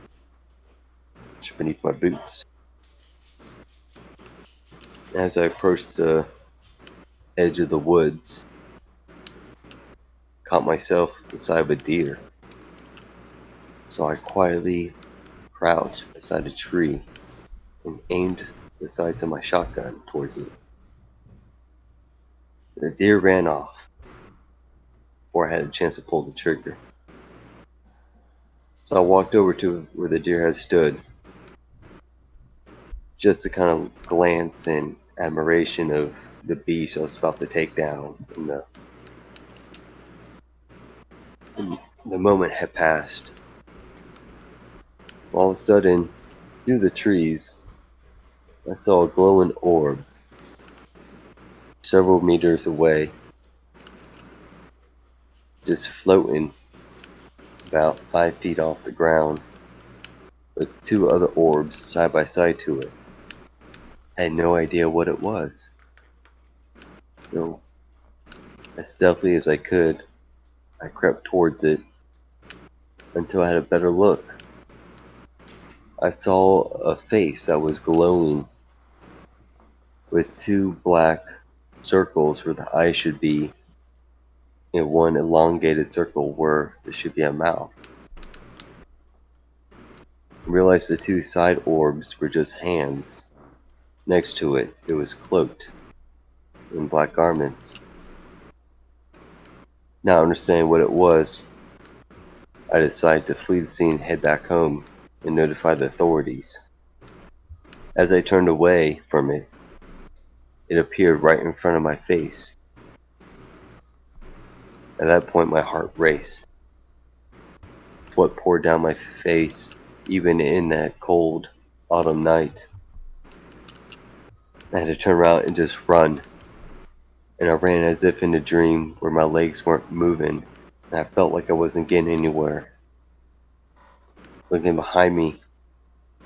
beneath my boots. As I approached the edge of the woods, caught myself beside a deer, so I quietly crouched beside a tree and aimed the sights of my shotgun towards it. The deer ran off before I had a chance to pull the trigger. So I walked over to where the deer had stood, just to kind of glance in admiration of the beast I was about to take down. And the moment had passed. All of a sudden, through the trees, I saw a glowing orb several meters away, just floating about 5 feet off the ground, with two other orbs side by side to it. I had no idea what it was. So, as stealthily as I could, I crept towards it until I had a better look. I saw a face that was glowing with two black circles where the eyes should be, and one elongated circle where there should be a mouth. I realized the two side orbs were just hands. Next to it, it was cloaked in black garments. Not understanding what it was, I decided to flee the scene, head back home, and notify the authorities. As I turned away from it, it appeared right in front of my face. At that point, my heart raced. Sweat poured down my face, even in that cold autumn night. I had to turn around and just run. And I ran as if in a dream where my legs weren't moving, and I felt like I wasn't getting anywhere. Looking behind me,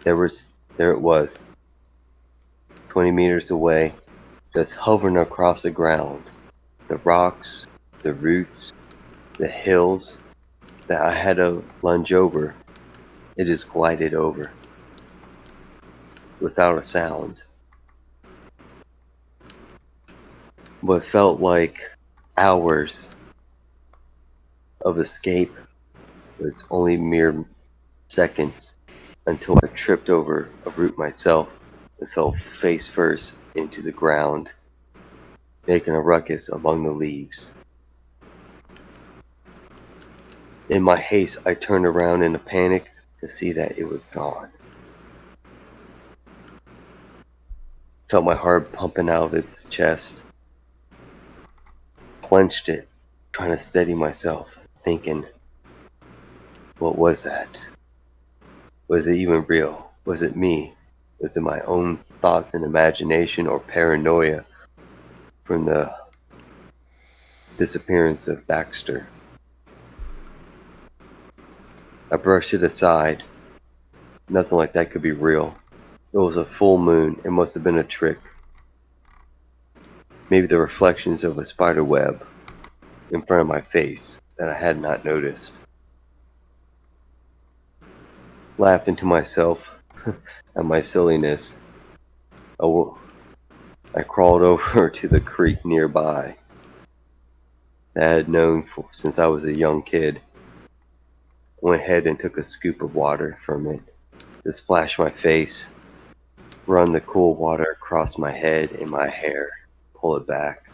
there it was, 20 meters away, just hovering across the ground. The rocks, the roots, the hills that I had to lunge over, it just glided over without a sound. What felt like hours of escape was only mere seconds until I tripped over a root myself and fell face first into the ground, making a ruckus among the leaves. In my haste, I turned around in a panic to see that it was gone. Felt my heart pumping out of its chest. Clenched it, trying to steady myself, thinking, what was that? Was it even real? Was it me? Was it my own thoughts and imagination, or paranoia from the disappearance of Baxter? I brushed it aside. Nothing like that could be real. It was a full moon. It must have been a trick. Maybe the reflections of a spider web in front of my face that I had not noticed. Laughing to myself at my silliness, I crawled over to the creek nearby that I had known since I was a young kid. I went ahead and took a scoop of water from it to splash my face, run the cool water across my head and my hair, pull it back.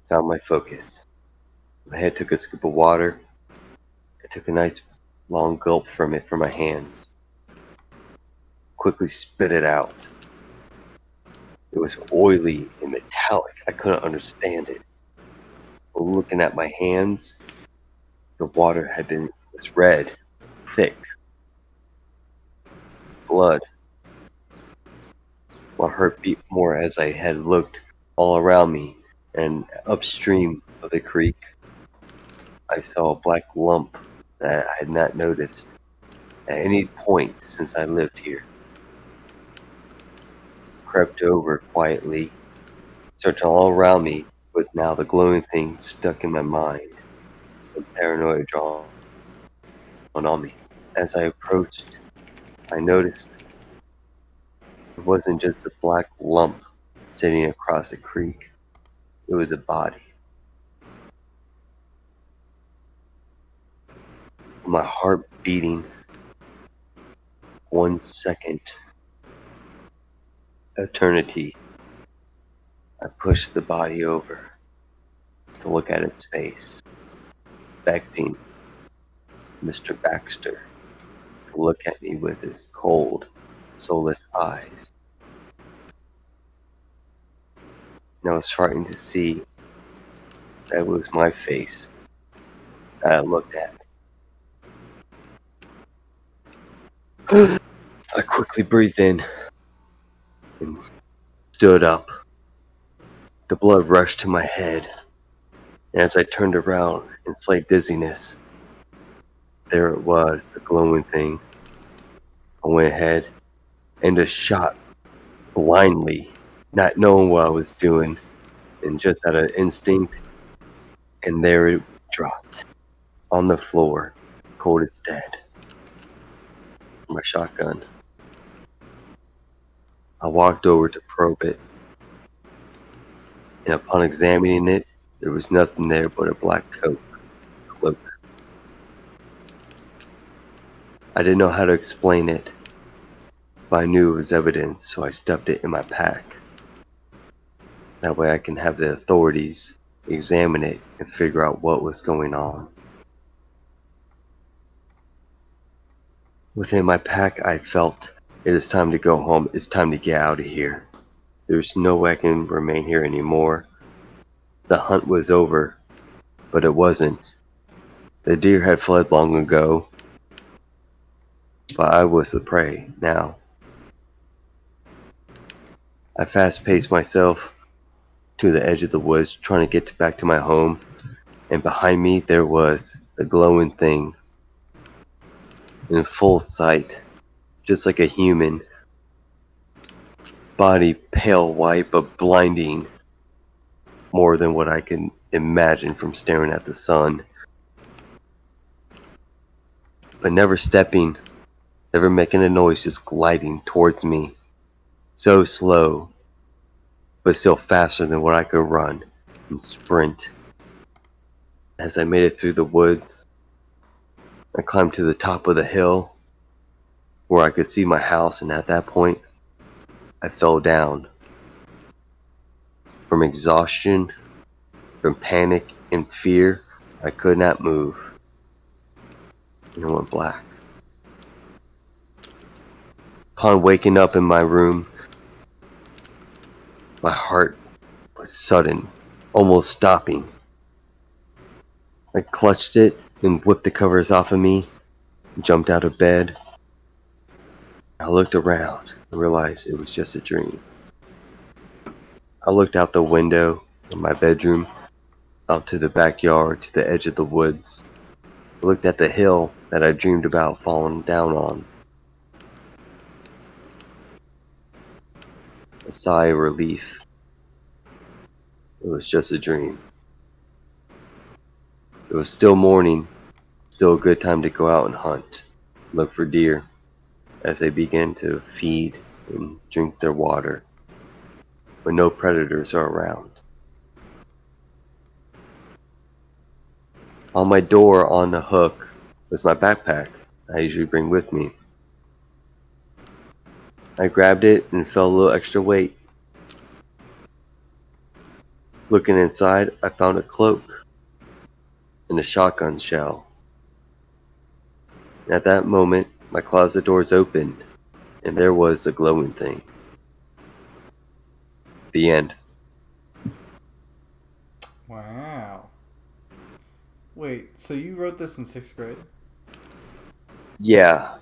Found my focus. My head took a scoop of water. I took a nice long gulp from it from my hands. Quickly spit it out. It was oily and metallic. I couldn't understand it. But looking at my hands, the water was red, thick, blood. My heart beat more as I had looked all around me, and upstream of the creek, I saw a black lump that I had not noticed at any point since I lived here. Crept over quietly, searching all around me, but now the glowing thing stuck in my mind, the paranoia drawn on me. As I approached, I noticed it wasn't just a black lump sitting across the creek. It was a body. My heart beating, 1 second. Eternity. I pushed the body over to look at its face, expecting Mr. Baxter to look at me with his cold, soulless eyes. And I was starting to see that it was my face that I looked at. I quickly breathed in and stood up. The blood rushed to my head, and as I turned around in slight dizziness, there it was, the glowing thing. I went ahead and just shot blindly, not knowing what I was doing, and just out of instinct, and there it dropped on the floor, cold as dead. My shotgun. I walked over to probe it, and upon examining it, there was nothing there but a black cloak. I didn't know how to explain it, but I knew it was evidence, so I stuffed it in my pack. That way I can have the authorities examine it and figure out what was going on. Within my pack, I felt it is time to go home. It's time to get out of here. There's no way I can remain here anymore. The hunt was over, but it wasn't. The deer had fled long ago, but I was the prey now. I fast-paced myself to the edge of the woods, trying to get back to my home, and behind me there was the glowing thing in full sight, just like a human. Body pale white but blinding, more than what I can imagine from staring at the sun. But never stepping, never making a noise, just gliding towards me. So slow, but still faster than what I could run and sprint. As I made it through the woods, I climbed to the top of the hill where I could see my house, and at that point, I fell down. From exhaustion, from panic and fear, I could not move. And I went black. Upon waking up in my room, my heart was sudden, almost stopping. I clutched it and whipped the covers off of me, jumped out of bed. I looked around and realized it was just a dream. I looked out the window of my bedroom, out to the backyard, to the edge of the woods. I looked at the hill that I dreamed about falling down on. A sigh of relief. It was just a dream. It was still morning, still a good time to go out and hunt, look for deer as they began to feed and drink their water, but no predators are around. On my door on the hook was my backpack I usually bring with me. I grabbed it and felt a little extra weight. Looking inside, I found a cloak and a shotgun shell. At that moment, my closet doors opened, and there was the glowing thing. The end. Wow. Wait, so you wrote this in 6th grade? Yeah,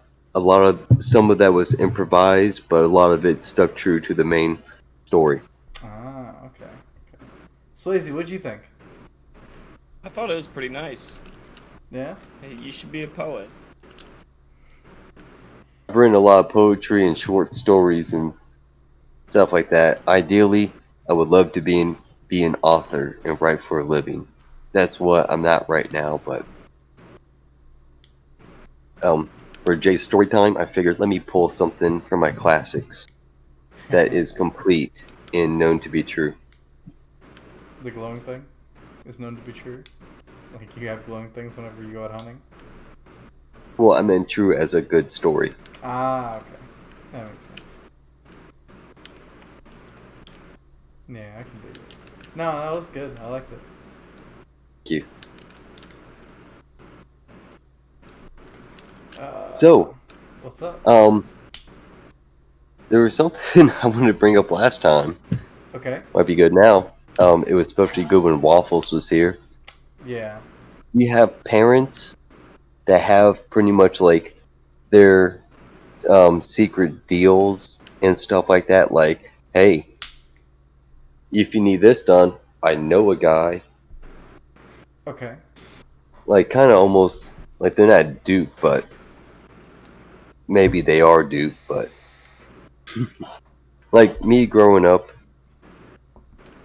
some of that was improvised, but a lot of it stuck true to the main story. Ah, okay. Swayze, what'd you think? I thought it was pretty nice. Yeah? Hey, you should be a poet. I've written a lot of poetry and short stories and stuff like that. Ideally, I would love to be an author and write for a living. That's what I'm not right now, but for Jay's story time, I figured let me pull something from my classics that is complete and known to be true. The glowing thing is known to be true? Like you have glowing things whenever you go out hunting? Well, I meant true as a good story. Ah, okay. That makes sense. Yeah, I can do it. No, that was good. I liked it. Thank you. Uh, So, what's up? there was something I wanted to bring up last time. Okay. Might be good now. It was supposed to be good when Waffles was here. Yeah. You have parents that have pretty much like their secret deals and stuff like that. Like, hey, if you need this done, I know a guy. Okay. Like, kind of almost like they're not Duke, but maybe they are Duke. But like me growing up,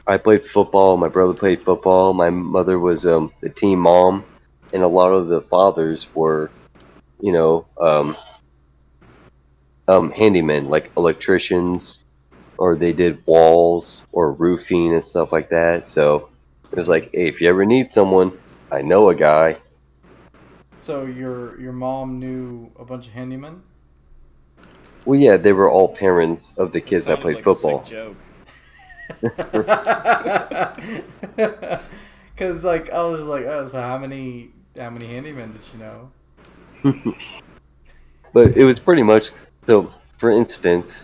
I played football. My brother played football. My mother was the team mom, and a lot of the fathers were, you know, handymen, like electricians, or they did walls or roofing and stuff like that. So it was like, hey, if you ever need someone, I know a guy. So your mom knew a bunch of handymen? Well, yeah, they were all parents of the That kids that sounded played like a sick football. joke. Cause like I was like, oh, so how many handymen did she know? But it was pretty much so. For instance,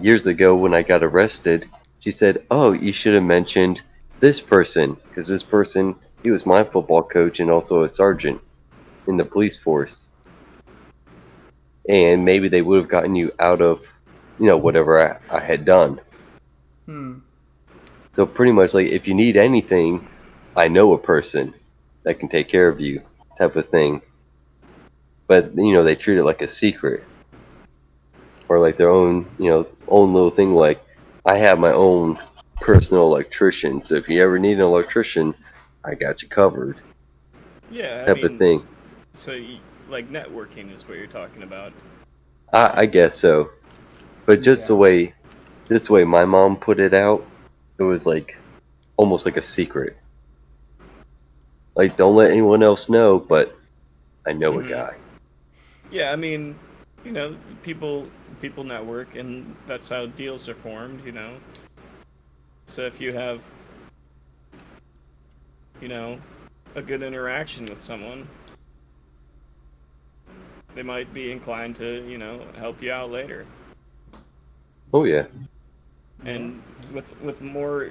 years ago when I got arrested, she said, "Oh, you should have mentioned this person because this person he was my football coach and also a sergeant in the police force, and maybe they would have gotten you out of, whatever I had done." Hmm. So pretty much like if you need anything, I know a person that can take care of you, type of thing. But they treat it like a secret or like their own, own little thing. Like I have my own personal electrician, so if you ever need an electrician, I got you covered, Yeah, I type of mean, thing. so like networking is what you're talking about. I guess so. But just Yeah. the way my mom put it out, it was like almost like a secret. Like don't let anyone else know, but I know a Hmm. guy. Yeah, I mean, people network, and that's how deals are formed. So if you have, you know, a good interaction with someone, they might be inclined to, help you out later. Oh yeah. Yeah. And with more,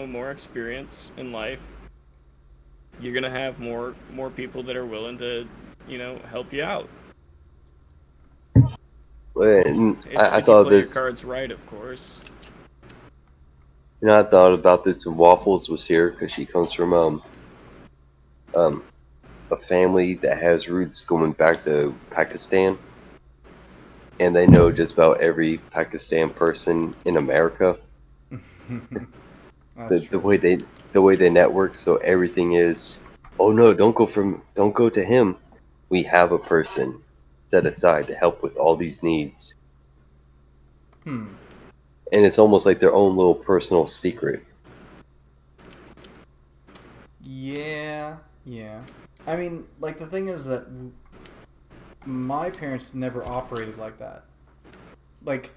more experience in life, you're gonna have more people that are willing to, help you out. And If I if you thought play your this, cards right, of course. I thought about this when Waffles was here because she comes from um a family that has roots going back to Pakistan, and they know just about every Pakistan person in America. That's The true. way they network, so everything is, oh no, don't go to him. We have a person set aside to help with all these needs, Hmm. and it's almost like their own little personal secret. Yeah. Yeah. I mean, like the thing is that my parents never operated like that. Like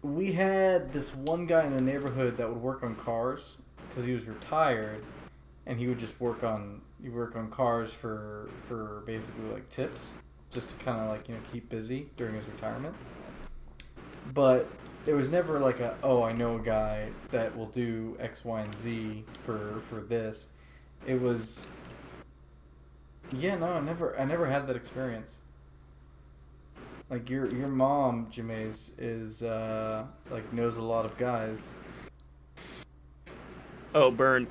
we had this one guy in the neighborhood that would work on cars because he was retired, and he would just work on cars for basically like tips, just to kind of like keep busy during his retirement. But there was never like a, oh, I know a guy that will do X, Y, and Z for this. It was, yeah, no, I never had that experience. Like your mom, Jameis, is like knows a lot of guys. Oh, burn.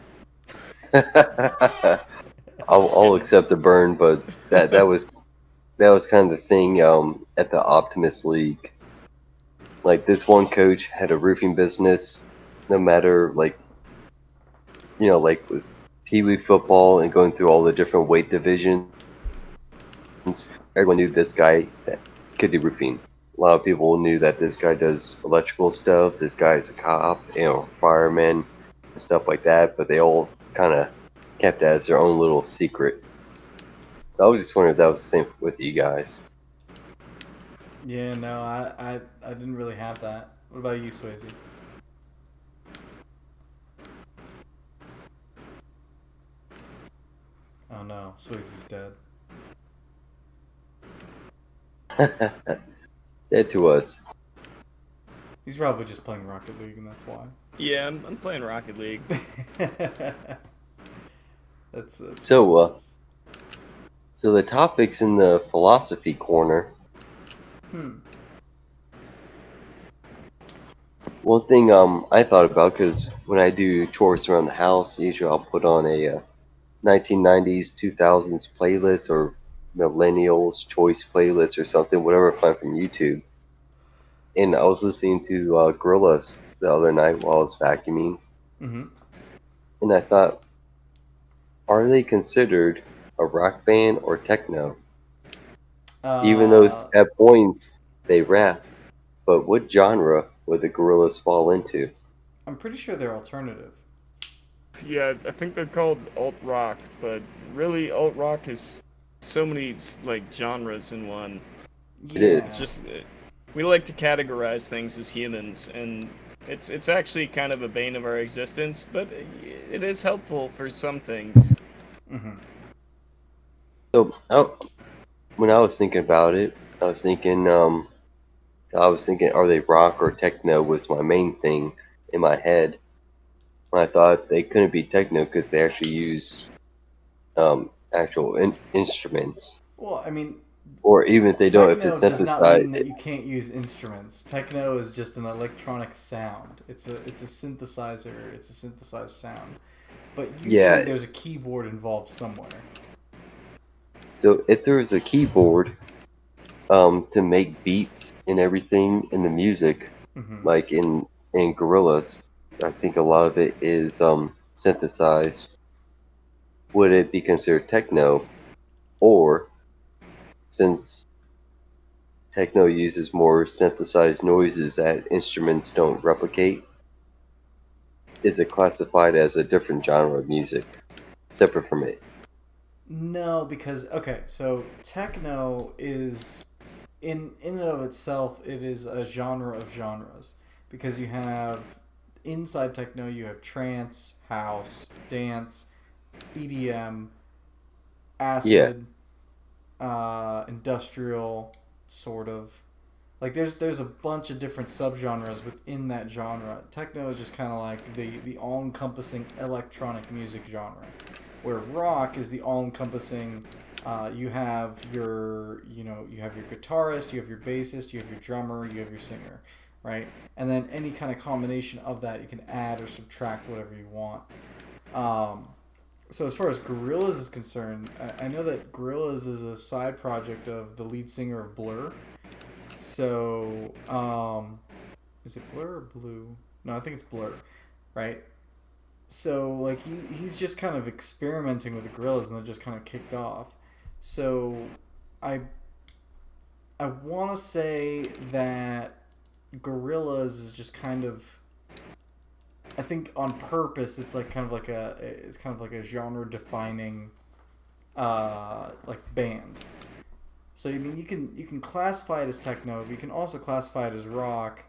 I'll, Just I'll kidding. accept the burn, but that was kind of the thing at the Optimus League. Like this one coach had a roofing business. No matter like with Pee Wee football and going through all the different weight divisions, everyone knew this guy that could do roofing. A lot of people knew that this guy does electrical stuff. This guy's a cop, fireman, and stuff like that. But they all kind of kept that as their own little secret. I was just wondering if that was the same with you guys. Yeah, no, I didn't really have that. What about you, Swayze? Oh no, Swayze's dead. Dead to us. He's probably just playing Rocket League, and that's why. Yeah, I'm playing Rocket League. That's So, ridiculous. so the topics in the philosophy corner. Hmm. One thing I thought about, because when I do chores around the house, usually I'll put on a 1990s 2000s playlist or millennials choice playlist or something, whatever I find from YouTube. And I was listening to Gorillaz the other night while I was vacuuming, Mm-hmm. and I thought, are they considered a rock band or techno? Even though Uh, at points they rap, but what genre would the Gorillaz fall into? I'm pretty sure they're alternative. Yeah, I think they're called alt rock, but really alt rock is so many like genres in one. It is. It's Yeah. just we like to categorize things as humans, and it's actually kind of a bane of our existence, but it is helpful for some things. Mm-hmm. So when I was thinking about it, I was thinking, are they rock or techno was my main thing in my head. When I thought they couldn't be techno because they actually use actual instruments, Well, I mean, or even if they don't, if it's techno does not synthesized, mean that you can't use instruments. Techno is just an electronic sound. It's a synthesizer. It's a synthesized sound. But usually yeah. there's a keyboard involved somewhere. So if there was a keyboard to make beats and everything in the music, Mm-hmm. like in Gorillaz, I think a lot of it is synthesized. Would it be considered techno, or since techno uses more synthesized noises that instruments don't replicate, is it classified as a different genre of music, separate from it? No, because okay, so techno is in and of itself it is a genre of genres because you have inside techno you have trance, house, dance, EDM, Yeah, acid, industrial, sort of. Like there's a bunch of different subgenres within that genre. Techno is just kind of like the all encompassing electronic music genre, where rock is the all encompassing. You have you have your guitarist, you have your bassist, you have your drummer, you have your singer, right? And then any kind of combination of that you can add or subtract whatever you want. Um, so as far as Gorillaz is concerned, I know that Gorillaz is a side project of the lead singer of Blur. So, is it Blur or Blue? No, I think it's Blur, right? So like he's just kind of experimenting with the Gorillaz and then just kind of kicked off. So, I I want to say that Gorillaz is just kind of, I think on purpose it's like kind of like a genre defining like band. So I mean you can classify it as techno, but you can also classify it as rock.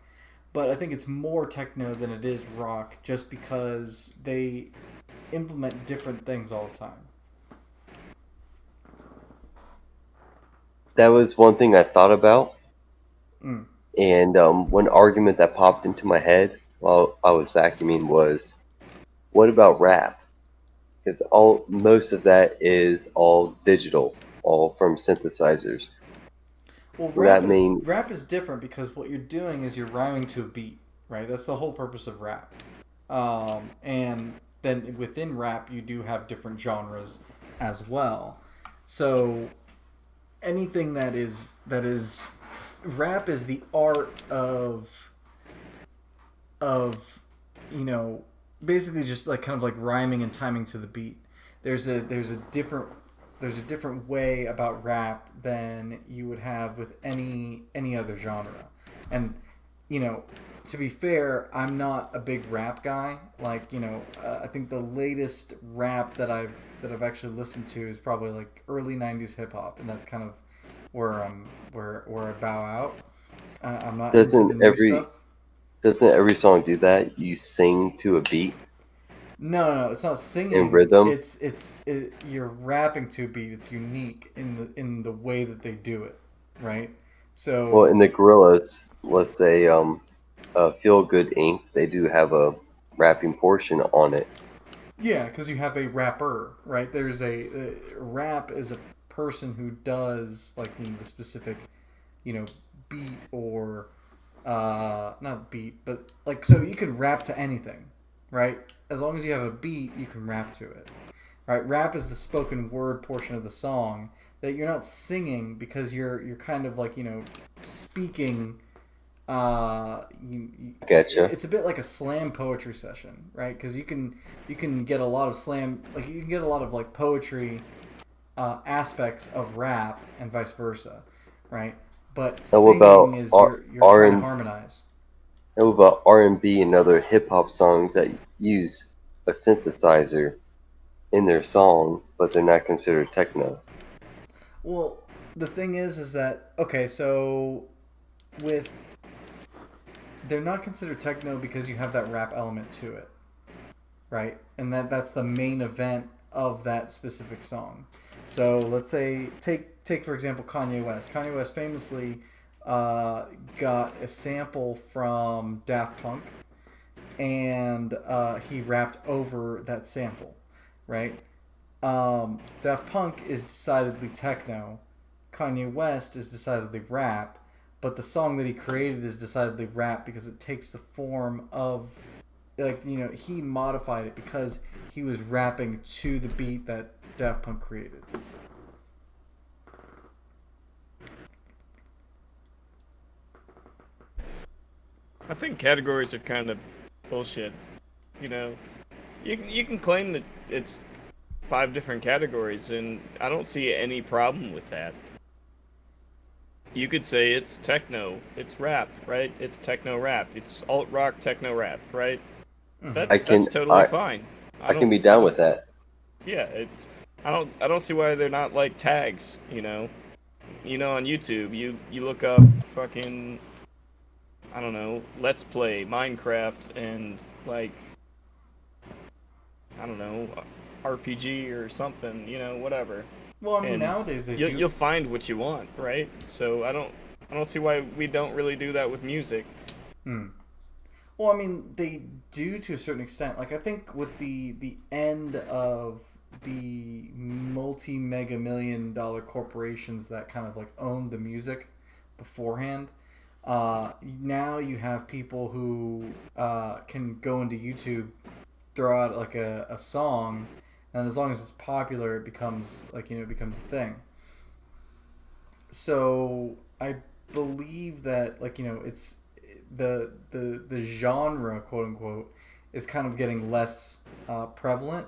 But I think it's more techno than it is rock, just because they implement different things all the time. that was one thing I thought about, Mm. and one argument that popped into my head while I was vacuuming was, what about rap? Because all most of that is all digital, all from synthesizers. Well, Would that mean rap is different because what you're doing is you're rhyming to a beat, right? That's the whole purpose of rap. And then within rap, you do have different genres as well. So anything that is rap is the art of you know basically just like kind of like rhyming and timing to the beat. There's a different way about rap than you would have with any other genre. And you know, to be fair, I'm not a big rap guy. Like I think the latest rap that I've actually listened to is probably like early '90s hip hop, and that's kind of where I bow out. I'm not into the Doesn't new stuff. every song do that? You sing to a beat No, no, it's not and singing. rhythm. You're rapping to a beat. It's unique in the way that they do it, right? Well, So in the Gorillas, let's say Feel Good Inc. They do have a rapping portion on it. yeah, because you have a rapper, right? There's a rap is a person who does like the specific, beat or not beat, but like so you can rap to anything, right? As long as you have a beat, you can rap to it. Right? Rap is the spoken word portion of the song that you're not singing because you're kind of like speaking. Gotcha. It's a bit like a slam poetry session, right? Because you can get a lot of slam, like you can get a lot of like poetry aspects of rap and vice versa, right? But How singing about is you're R trying to and harmonize. how about R&B and other hip hop songs that use a synthesizer in their song, but they're not considered techno? Well, the thing is that okay, so with they're not considered techno because you have that rap element to it, right? And that's the main event of that specific song. So let's say take for example Kanye West. Kanye West famously got a sample from Daft Punk, and he rapped over that sample, right? Daft Punk is decidedly techno. Kanye West is decidedly rap, but the song that he created is decidedly rap because it takes the form of he modified it because he was rapping to the beat that Daft Punk created. I think categories are kind of bullshit. You know, you can claim that it's 5 different categories, and I don't see any problem with that. You could say it's techno, it's rap, right? It's techno rap, it's alt rock techno rap, right? Mm-hmm. That I that's can totally I fine. I I can don't be I down don't with that. yeah, it's I don't see why they're not like tags, you know. On YouTube, you look up fucking I don't know, Let's Play Minecraft and like I don't know, RPG or something, whatever. Well, I mean And nowadays they you'll do. find what you want, right? So I don't see why we don't really do that with music. Hmm. Well, I mean they do to a certain extent. Like I think with the end of the multi mega $1 million corporations that kind of like owned the music beforehand. Now you have people who can go into YouTube, throw out like a song, and as long as it's popular, it becomes it becomes a thing. So I believe that it's the genre quote unquote is kind of getting less prevalent,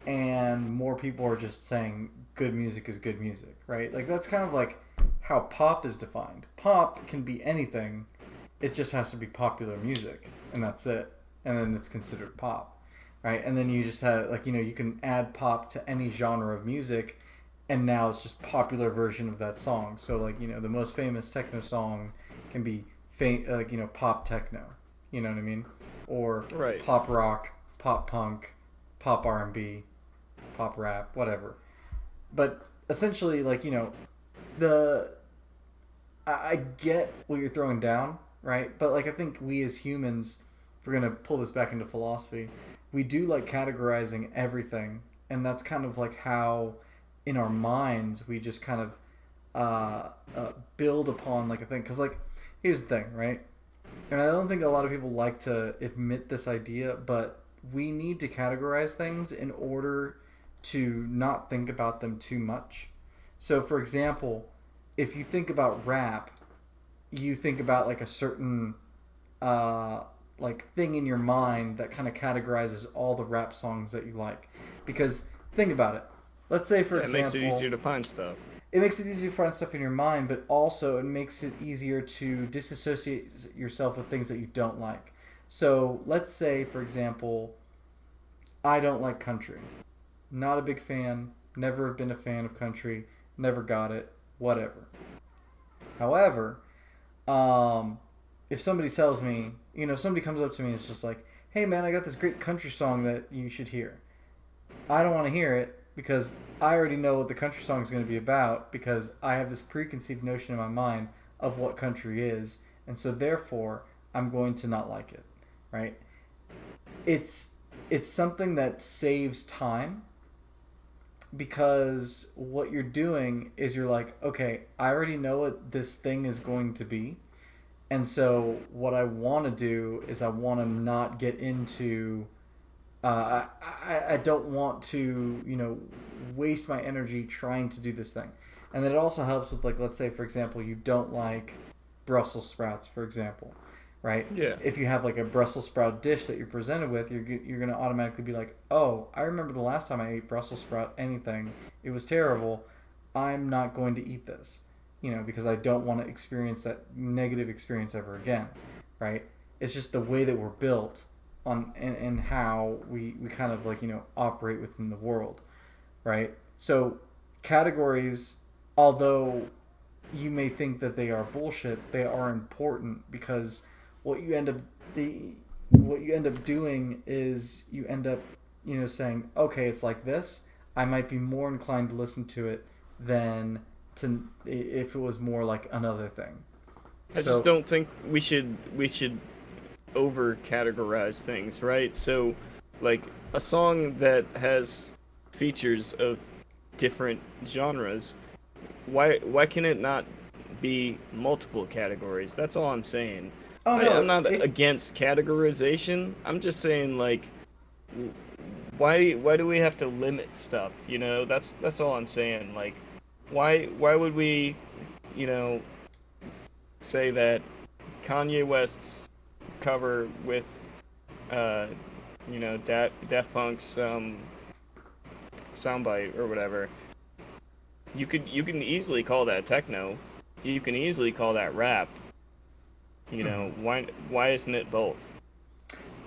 and more people are just saying good music is good music, right? Like that's kind of like how pop is defined. Pop can be anything, it just has to be popular music, and that's it. And then it's considered pop, right? And then you just have you can add pop to any genre of music, and now it's just popular version of that song. So the most famous techno song can be pop techno, you know what I mean, or Right. pop rock, pop punk, pop R&B, pop rap, whatever. But essentially, the I get what you're throwing down, right? But I think we as humans, if we're gonna pull this back into philosophy, we do like categorizing everything, and that's kind of like how, in our minds, we just kind of build upon a thing. Because here's the thing, right? And I don't think a lot of people like to admit this idea, but we need to categorize things in order to not think about them too much. So, for example, if you think about rap, you think about a certain uh, thing in your mind that kind of categorizes all the rap songs that you like. Because think about it. Let's say, for Yeah, it makes it example, easier to find stuff. it makes it easier to find stuff in your mind, but also it makes it easier to disassociate yourself with things that you don't like. So let's say, for example, I don't like country. Not a big fan. Never have been a fan of country. Never got it. whatever. However, if somebody tells me, if somebody comes up to me and it's just like, hey man, I got this great country song that you should hear. I don't want to hear it because I already know what the country song is going to be about because I have this preconceived notion in my mind of what country is, and so therefore I'm going to not like it, right? It's something that saves time because what you're doing is you're like, okay, I already know what this thing is going to be. And so what I want to do is I want to not get into I don't want to, waste my energy trying to do this thing. And then it also helps with, like, let's say, for example, you don't like Brussels sprouts, for example, right? Yeah. If you have, like, a Brussels sprout dish that you're presented with, you're going to automatically be like, oh, I remember the last time I ate Brussels sprout anything. It was terrible. I'm not going to eat this, because I don't want to experience that negative experience ever again, right? It's just the way that we're built on and how we kind of operate within the world, right? So categories, although you may think that they are bullshit, they are important because what you end up doing is you end up saying, okay, it's like this. I might be more inclined to listen to it than to if it was more like another thing. I just don't think we should over categorize things, right? So, like, a song that has features of different genres, why can it not be multiple categories? That's all I'm saying. Oh, no, I'm not against categorization. I'm just saying, like, why do we have to limit stuff? That's all I'm saying. Like, why would we, say that Kanye West's cover with Daft Punk's soundbite or whatever, you can easily call that techno, you can easily call that rap. Why isn't it both?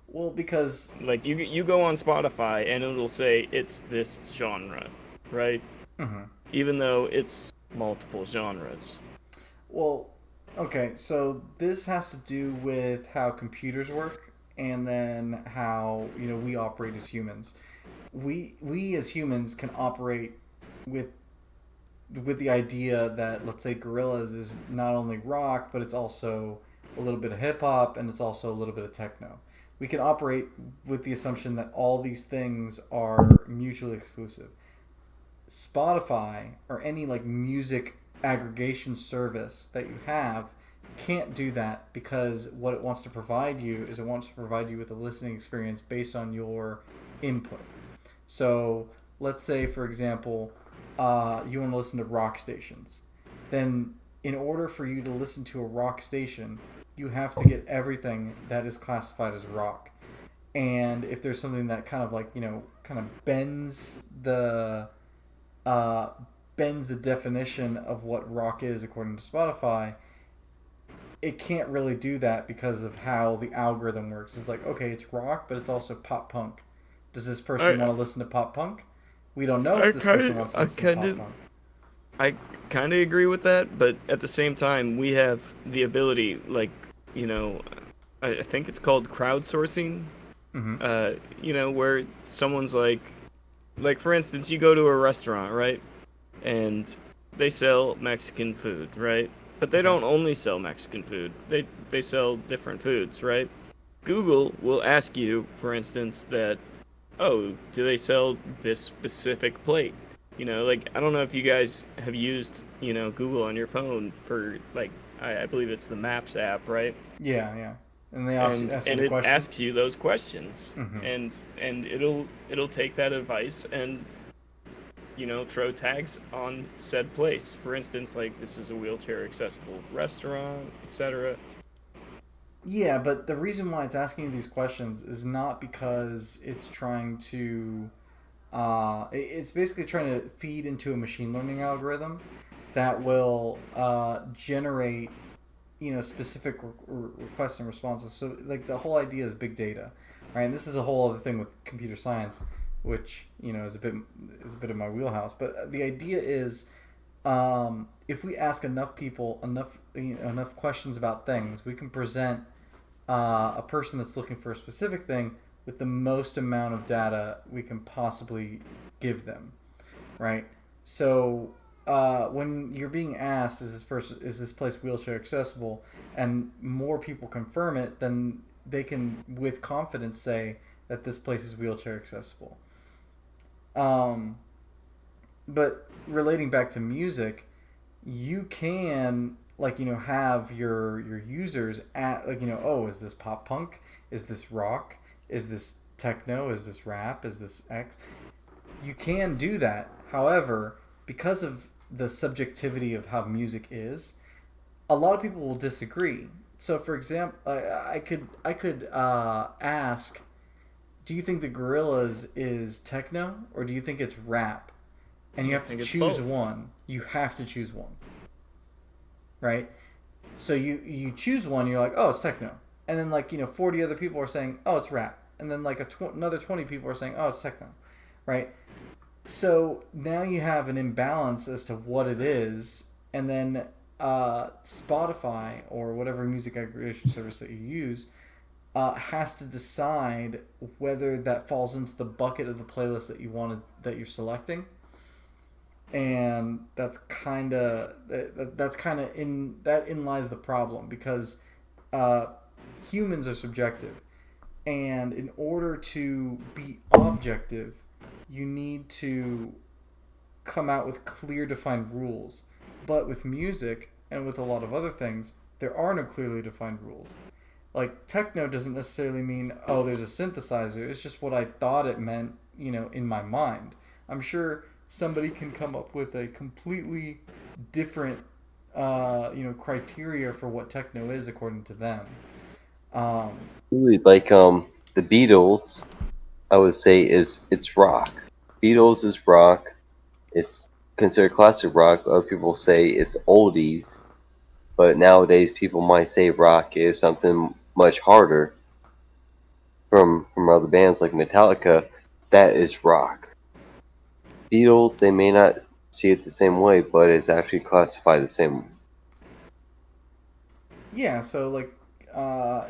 Well, because like you go on Spotify and it'll say it's this genre, right? Even though it's multiple genres. Well, okay, so this has to do with how computers work and then how, we operate as humans. We as humans can operate with the idea that, let's say, Gorillaz is not only rock, but it's also a little bit of hip hop and it's also a little bit of techno. We can operate with the assumption that all these things are mutually exclusive. Spotify or any music aggregation service that you have can't do that because what it wants to provide you is it wants to provide you with a listening experience based on your input. So let's say, for example, you want to listen to rock stations. Then in order for you to listen to a rock station, you have to get everything that is classified as rock. And if there's something that kind of bends the definition of what rock is according to Spotify, it can't really do that because of how the algorithm works. It's like, okay, it's rock, but it's also pop punk. Does this person want to listen to pop punk? We don't know if this person wants to listen to pop punk. I kind of agree with that, but at the same time, we have the ability, I think it's called crowdsourcing, where someone's like, for instance, you go to a restaurant, right? And they sell Mexican food, right? But they don't only sell Mexican food. They sell different foods, right? Google will ask you, for instance, that, oh, do they sell this specific plate? I don't know if you guys have used, Google on your phone for, I believe it's the Maps app, right? Yeah. And they ask you the it questions. Asks you those questions, and it'll take that advice and throw tags on said place. For instance, this is a wheelchair accessible restaurant, etc. Yeah, but the reason why it's asking you these questions is not because it's trying to it's basically trying to feed into a machine learning algorithm that will generate specific requests and responses. So the whole idea is big data, right? And this is a whole other thing with computer science, which is a bit of my wheelhouse. But the idea is if we ask enough people enough questions about things, we can present a person that's looking for a specific thing with the most amount of data we can possibly give them, right? So when you're being asked, is this place wheelchair accessible, and more people confirm it, then they can with confidence say that this place is wheelchair accessible. Um, but relating back to music, you can have your users at oh, is this pop punk, is this rock, is this techno, is this rap, is this X. You can do that. However, because of the subjectivity of how music is, a lot of people will disagree. So for example, I could ask, do you think the Gorillas is techno, or do you think it's rap? And you I have to think it's choose both. one. You have to choose one, right? So you choose one. You're like, oh, it's techno, and then 40 other people are saying, oh, it's rap, and then another 20 people are saying, oh, it's techno, right? So now you have an imbalance as to what it is, and then Spotify or whatever music aggregation service that you use has to decide whether that falls into the bucket of the playlist that you're selecting, and that's kind of in lies the problem, because uh, humans are subjective, and in order to be objective, you need to come out with clear defined rules. But with music and with a lot of other things, there are no clearly defined rules. Like techno doesn't necessarily mean, oh, there's a synthesizer. It's just what I thought it meant, in my mind. I'm sure somebody can come up with a completely different criteria for what techno is according to them. Um, Really, the Beatles, I would say it's rock. Beatles is rock. It's considered classic rock. Other people say it's oldies, but nowadays people might say rock is something much harder. From other bands like Metallica, that is rock. Beatles, they may not see it the same way, but it's actually classified the same. Yeah, so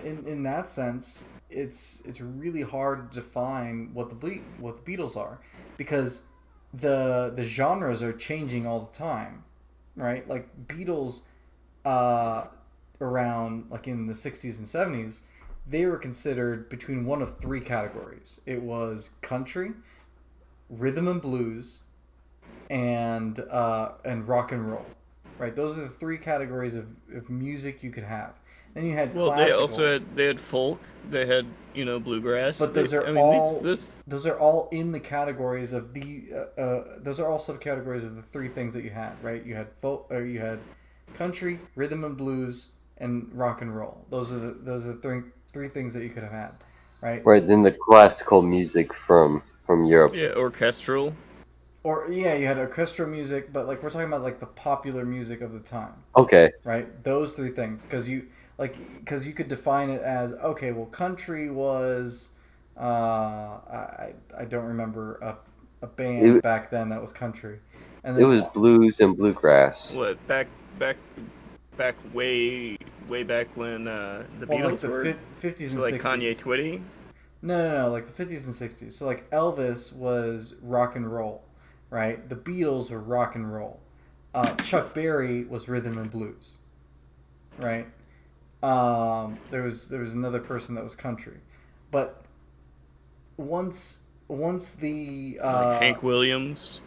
in that sense, it's really hard to define what the Beatles are, because the genres are changing all the time, right? Like Beatles, uh, around in the '60s and '70s, they were considered between one of three categories. It was country, rhythm and blues, and rock and roll. Right, those are the three categories of music you could have. Then you had Well, they also classical, had folk. They had bluegrass. but They I mean those are all in the categories of the those are all subcategories of the three things that you had. Right, you had folk, or you had country, rhythm and blues, and rock and roll. Those are three things that you could have had. Right, Right, then the classical music from Europe. yeah, orchestral. or yeah, you had orchestral music, but we're talking about the popular music of the time. Okay, Right? Those three things, because you could define it as, okay, well, country was I don't remember a band it, back then that was country, and it then was blues and bluegrass. What back back way back when the well, Beatles were. 50s So and like Kanye 60s. Twitty. No, like the 50s and 60s. So Elvis was rock and roll, right? The Beatles were rock and roll. Chuck Berry was rhythm and blues, right? There was another person that was country, but once the Like Hank Williams,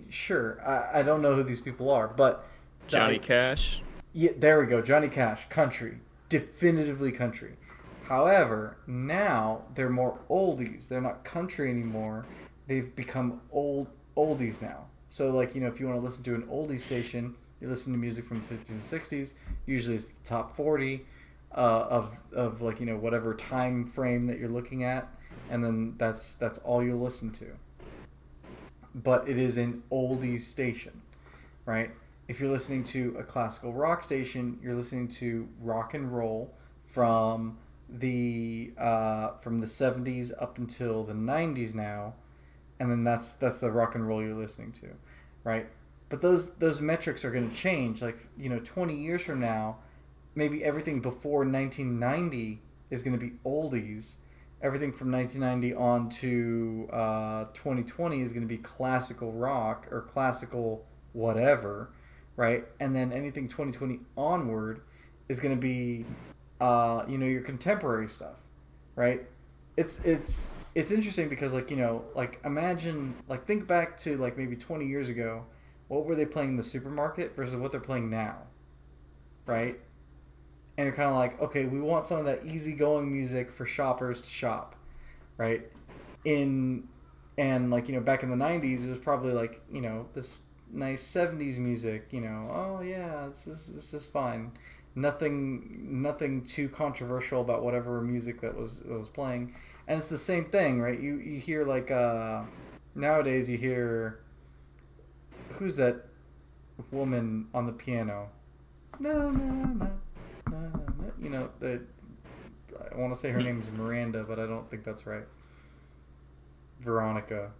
sure, I don't know who these people are, but Johnny I Cash. yeah, there we go, Johnny Cash, country, definitively country. However, now they're more oldies. They're not country anymore. They've become oldies now. So if you want to listen to an oldie station, you listen to music from the 50s and 60s. Usually it's the top 40 of whatever time frame that you're looking at, and then that's all you'll listen to. But it is an oldies station, right? If you're listening to a classical rock station, you're listening to rock and roll from the 70s up until the 90s now, and then that's the rock and roll you're listening to, right? But those metrics are going to change. Like 20 years from now, maybe everything before 1990 is going to be oldies. Everything from 1990 on to 2020 is going to be classical rock or classical whatever, right? And then anything 2020 onward is going to be, your contemporary stuff, right? It's interesting because like imagine like think back to like maybe 20 years ago, what were they playing in the supermarket versus what they're playing now, right? And you're kind of like, okay, we want some of that easygoing music for shoppers to shop, right? In and like back in the '90s, it was probably like this nice '70s music. Oh yeah, this is fine. Nothing too controversial about whatever music that was playing. And it's the same thing, right? You hear like nowadays you hear who's that woman on the piano? No, no, no, the I want to say her name is Miranda, but I don't think that's right. Veronica.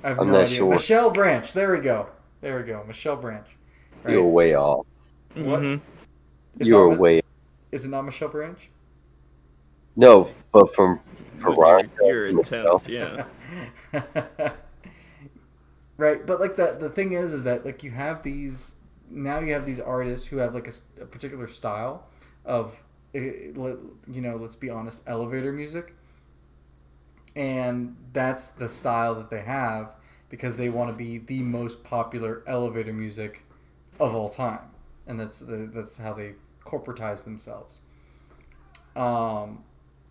I have I'm no not idea. sure. Michelle Branch. There we go. Michelle Branch. Right? You're way off. What? Hmm. It's You're not, way. Is it not Michelle Branch? No, but from With Veronica your to Michelle. attempts, yeah. Right, but like the thing is that like you have these artists who have like a particular style of let's be honest, elevator music, and that's the style that they have because they want to be the most popular elevator music of all time, and that's how they corporatize themselves.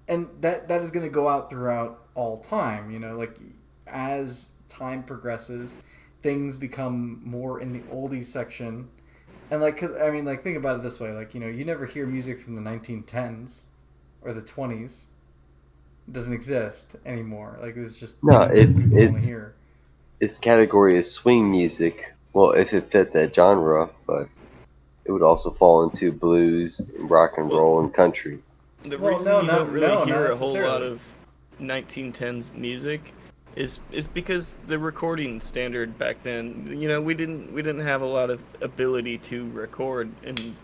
And that is going to go out throughout all time. Like as time progresses, things become more in the oldies section. And like, 'cause, I mean, like think about it this way: like you never hear music from the 1910s or the 20s. It doesn't exist anymore. Like it's just No, things that people want to hear. its category is swing music. Well, if it fit that genre, but it would also fall into blues, rock and Well, roll, and country. the Well, reason no, you not don't really no, not hear a whole lot necessarily. of 1910s music is because the recording standard back then, we didn't have a lot of ability to record in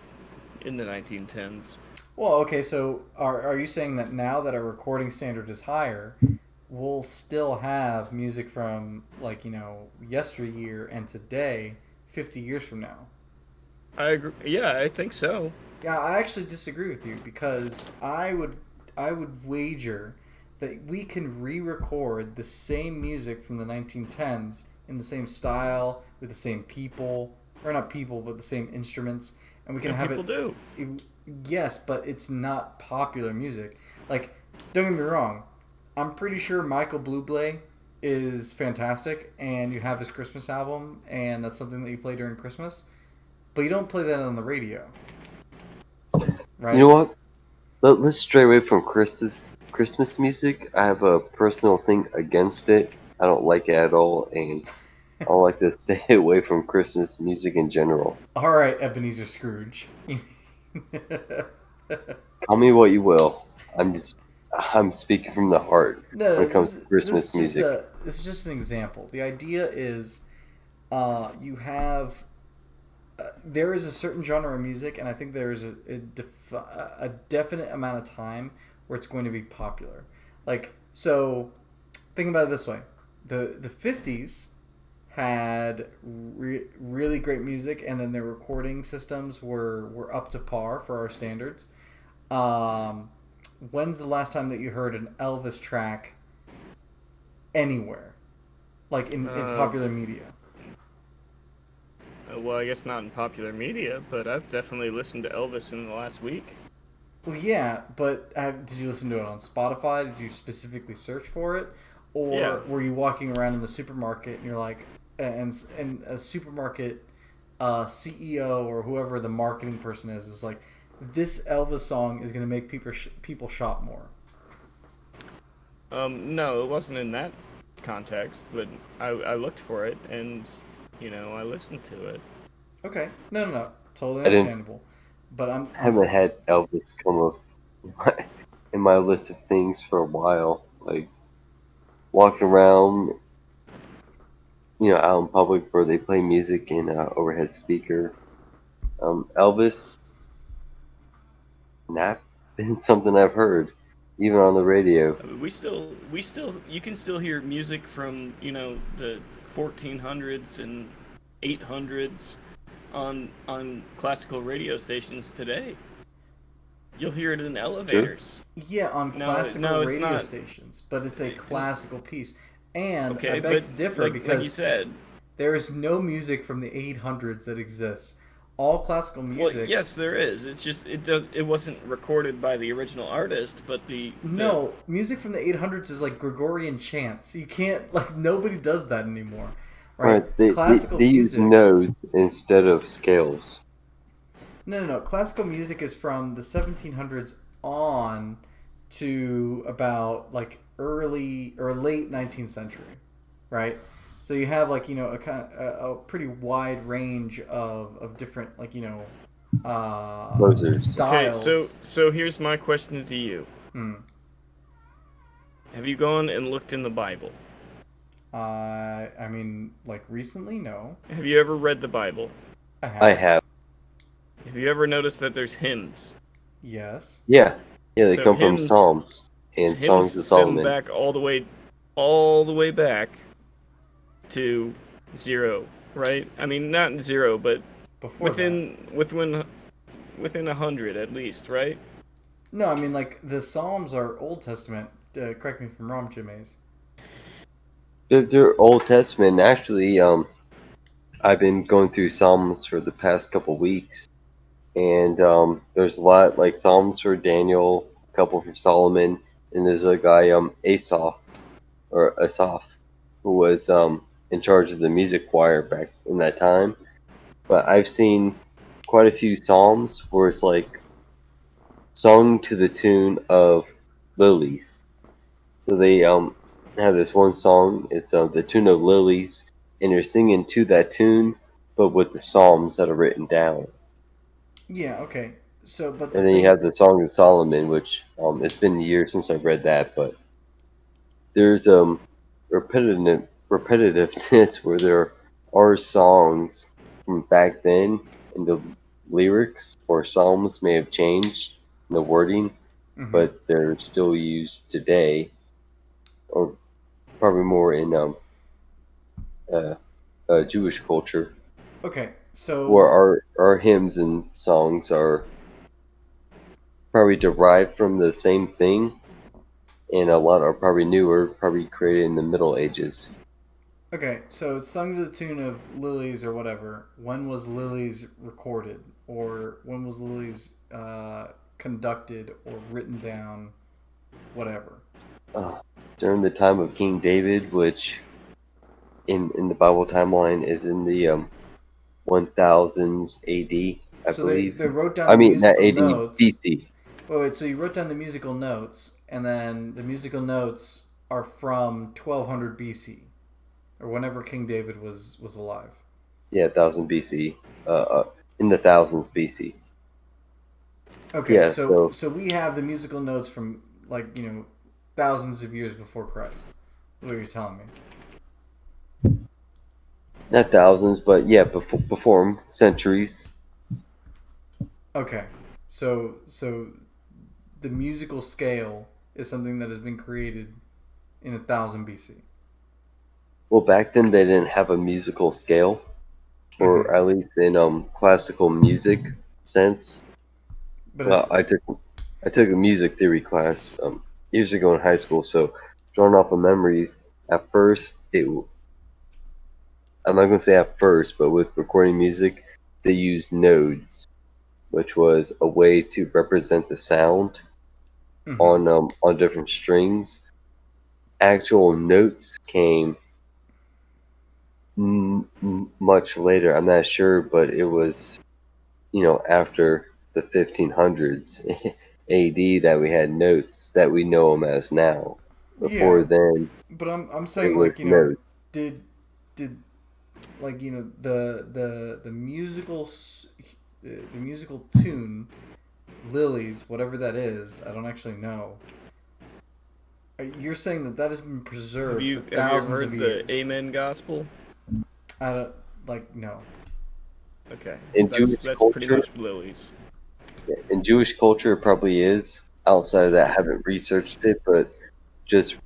the 1910s. Well, okay, so are you saying that now that our recording standard is higher, we'll still have music from like yesteryear and today, 50 years from now? I agree. Yeah, I think so. Yeah, I actually disagree with you because I would wager that we can re-record the same music from the 1910s in the same style with the same people, or not people, but the same instruments, and we can And have people do. yes, but it's not popular music. Like, don't get me wrong, I'm pretty sure Michael Bublé is fantastic, and you have his Christmas album, and that's something that you play during Christmas, but you don't play that on the radio, right? You know what? Let's stray away from Christmas music. I have a personal thing against it. I don't like it at all, and I like to stay away from Christmas music in general. All right, Ebenezer Scrooge. Call me what you will. I'm speaking from the heart No, when it comes to Christmas music. this is just an example. The idea is, you have there is a certain genre of music, and I think there is a definite amount of time where it's going to be popular. Like so, think about it this way: the 50s had really great music, and then their recording systems were up to par for our standards. Um, when's the last time that you heard an Elvis track anywhere, like in Uh, popular media? well, I guess not in popular media, but I've definitely listened to Elvis in the last week. Well, yeah, but did you listen to it on Spotify? Did you specifically search for it, Yeah. or were you walking around in the supermarket and you're like, and a supermarket CEO or whoever the marketing person is like, this Elvis song is going to make people shop more. No, it wasn't in that context, but I looked for it and I listened to it. Okay, no, totally I didn't understandable. But I'm haven't had Elvis come up in my list of things for a while. Like walking around out in public where they play music in a overhead speaker. Elvis, not been something I've heard, even on the radio. I mean, you can still hear music from the 1400s and 800s on classical radio stations today. You'll hear it in Sure. elevators. Yeah, on No, classical it's radio not. stations, but it's a classical piece. And I Okay, beg but to differ like you because said, there is no music from the 800s that exists. All classical well, music. yes, there is. It's just it wasn't recorded by the original artist, but the No, music from the 800s is like Gregorian chants. You can't, like, nobody does that anymore. Right? Right, they Classical use music. nodes instead of scales. No. Classical music is from the 1700s on to about like early or late 19th century, right? So you have like a kind of a pretty wide range of different like Closers. Okay, so styles. so here's my question to you. Hmm. Have you gone and looked in the Bible? I mean, like recently, no, Have you ever read the Bible? I I have. have. Have you ever noticed that there's hymns? Yes. Yeah. Yeah, they So come from Psalms and hymns Songs of stem Solomon. back all the way back to zero, right? I mean, not zero, but Before that. within 100 at least, right? No, I mean like the Psalms are Old Testament. Correct me if I'm wrong, Jim Mays. They're Old Testament. Actually, I've been going through Psalms for the past couple weeks, and there's a lot like Psalms for Daniel, a couple for Solomon, and there's a guy Asaph, who was in charge of the music choir back in that time. But I've seen quite a few Psalms where it's like sung to the tune of lilies. So they have this one song. It's the tune of lilies, and you're singing to that tune, but with the psalms that are written down. Yeah. Okay. So, but the And then you thing. have the Song of Solomon, which it's been years since I've read that, but there's repetitiveness where there are songs from back then, and the lyrics or psalms may have changed in the wording, Mhm. but they're still used today, or probably more in uh, Jewish culture, Okay. where So our hymns and songs are probably derived from the same thing, and a lot are probably newer, probably created in the Middle Ages. okay. So it's sung to the tune of Lilies or whatever. When was Lilies recorded, or when was Lilies conducted or written down? Whatever. Uh, During the time of King David, which in the Bible timeline is in the 1000s AD, I So they believe. they wrote down I the mean, not musical AD, notes. BC. Wait. So you wrote down the musical notes, and then the musical notes are from 1200 BC, or whenever King David was alive. Yeah, 1000 BC. In the thousands BC. Okay, Yeah, so so so we have the musical notes from like thousands of years before Christ. What are you telling me? not thousands, but yeah, before 'em, centuries. Okay, so the musical scale is something that has been created in 1000 BC. Well, back then they didn't have a musical scale, Mm-hmm. or at least in classical music sense. But Well, it's I took a music theory class years ago in high school, so drawing off of memories, at first I'm not gonna say at first, but with recording music, they used nodes, which was a way to represent the sound mm-hmm. on different strings. Actual notes came much later. I'm not sure, but it was after the 1500s AD that we had notes that we know them as now. Yeah, Before then, but I'm it saying like was notes. did did like the the musical tune Lilies, whatever that is, I don't actually know. You're saying that that has been Have preserved for you have you thousands of heard the years. Amen Gospel? I don't like no. Okay, In that's Jewish that's pretty culture, much Lily's. in Jewish culture, it probably is. Outside of that, I haven't researched it, but just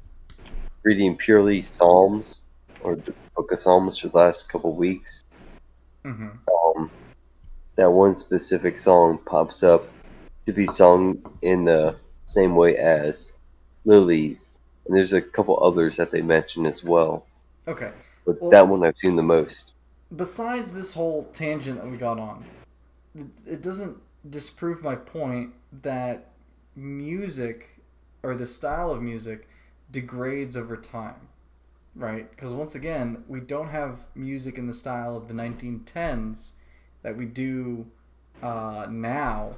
reading purely Psalms or the Book of Psalms for the last couple weeks, Mm-hmm. um, that one specific song pops up to be sung in the same way as Lilies, and there's a couple others that they mention as well. Okay. But Well, that one I've seen the most. besides this whole tangent that we got on, it doesn't disprove my point that music or the style of music degrades over time, right? Because once again, we don't have music in the style of the 1910s that we do now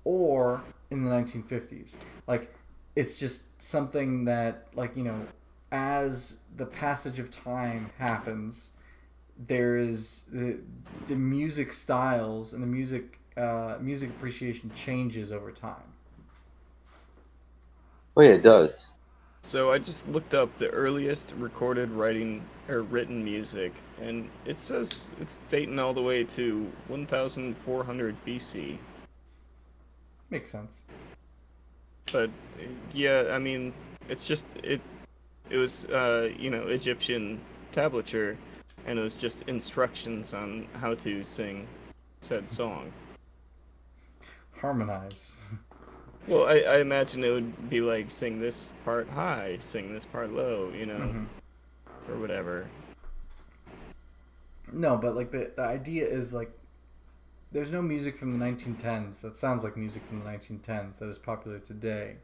or in the 1950s. Like, it's just something that, like, as the passage of time happens, there is the music styles and the music appreciation changes over time. Oh yeah, it does. So I just looked up the earliest recorded writing or written music, and it says it's dating all the way to 1400 BC. Makes sense. But yeah, I mean, it's just it was Egyptian tablature, and it was just instructions on how to sing said song. Harmonize. Well, I imagine it would be like sing this part high, sing this part low, hmm or whatever. No, but like the idea is like there's no music from the 1910s that sounds like music from the 1910s that is popular today.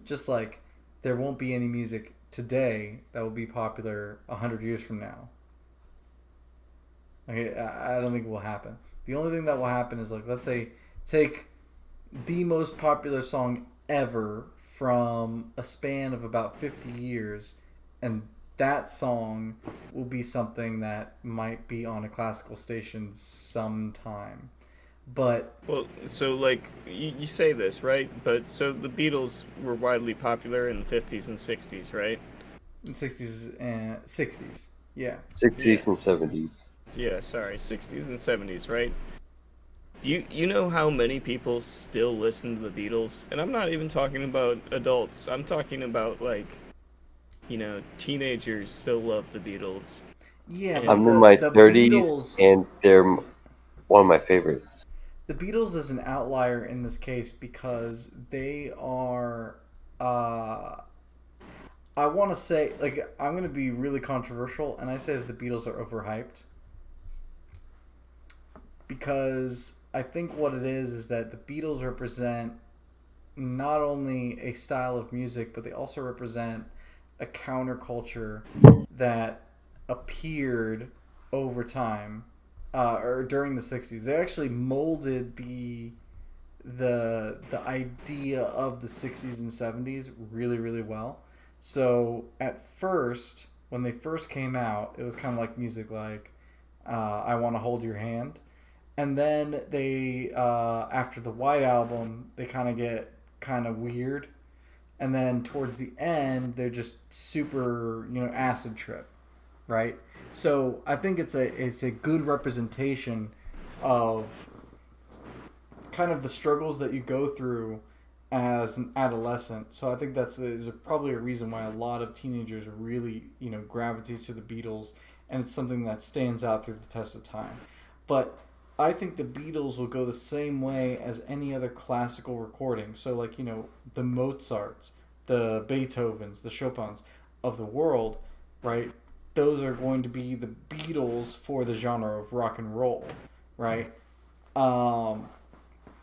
Just like there won't be any music today that will be popular 100 years from now. Okay, I don't think it will happen. The only thing that will happen is like let's say take the most popular song ever from a span of about 50 years and that song will be something that might be on a classical station sometime. But Well, so like you say this, right? But so the Beatles were widely popular in the 50s and 60s, right? in 60s and 60s, yeah. Yeah. 60s and 70s. Yeah, sorry, 60s and 70s, right? Do you know how many people still listen to the Beatles? And I'm not even talking about adults. I'm talking about like, teenagers still love the Beatles. Yeah, but And I'm in the my the 30s, Beatles and they're one of my favorites. the Beatles is an outlier in this case because they are uh I want to say like I'm going to be really controversial and I say that the Beatles are overhyped because I think what it is that the Beatles represent not only a style of music, but they also represent a counterculture that appeared over time or during the 60s. They actually molded the idea of the 60s and 70s really really well. So at first when they first came out, it was kind of like music like I Want to Hold Your Hand, and then they after the White Album they kind of get kind of weird, and then towards the end they're just super acid trip, right? So I think it's a good representation of kind of the struggles that you go through as an adolescent. So I think there's probably a reason why a lot of teenagers really gravitate to the Beatles, and it's something that stands out through the test of time. But I think the Beatles will go the same way as any other classical recording. So like the Mozarts, the Beethovens, the Chopins of the world, right? Those are going to be the Beatles for the genre of rock and roll, right? Um,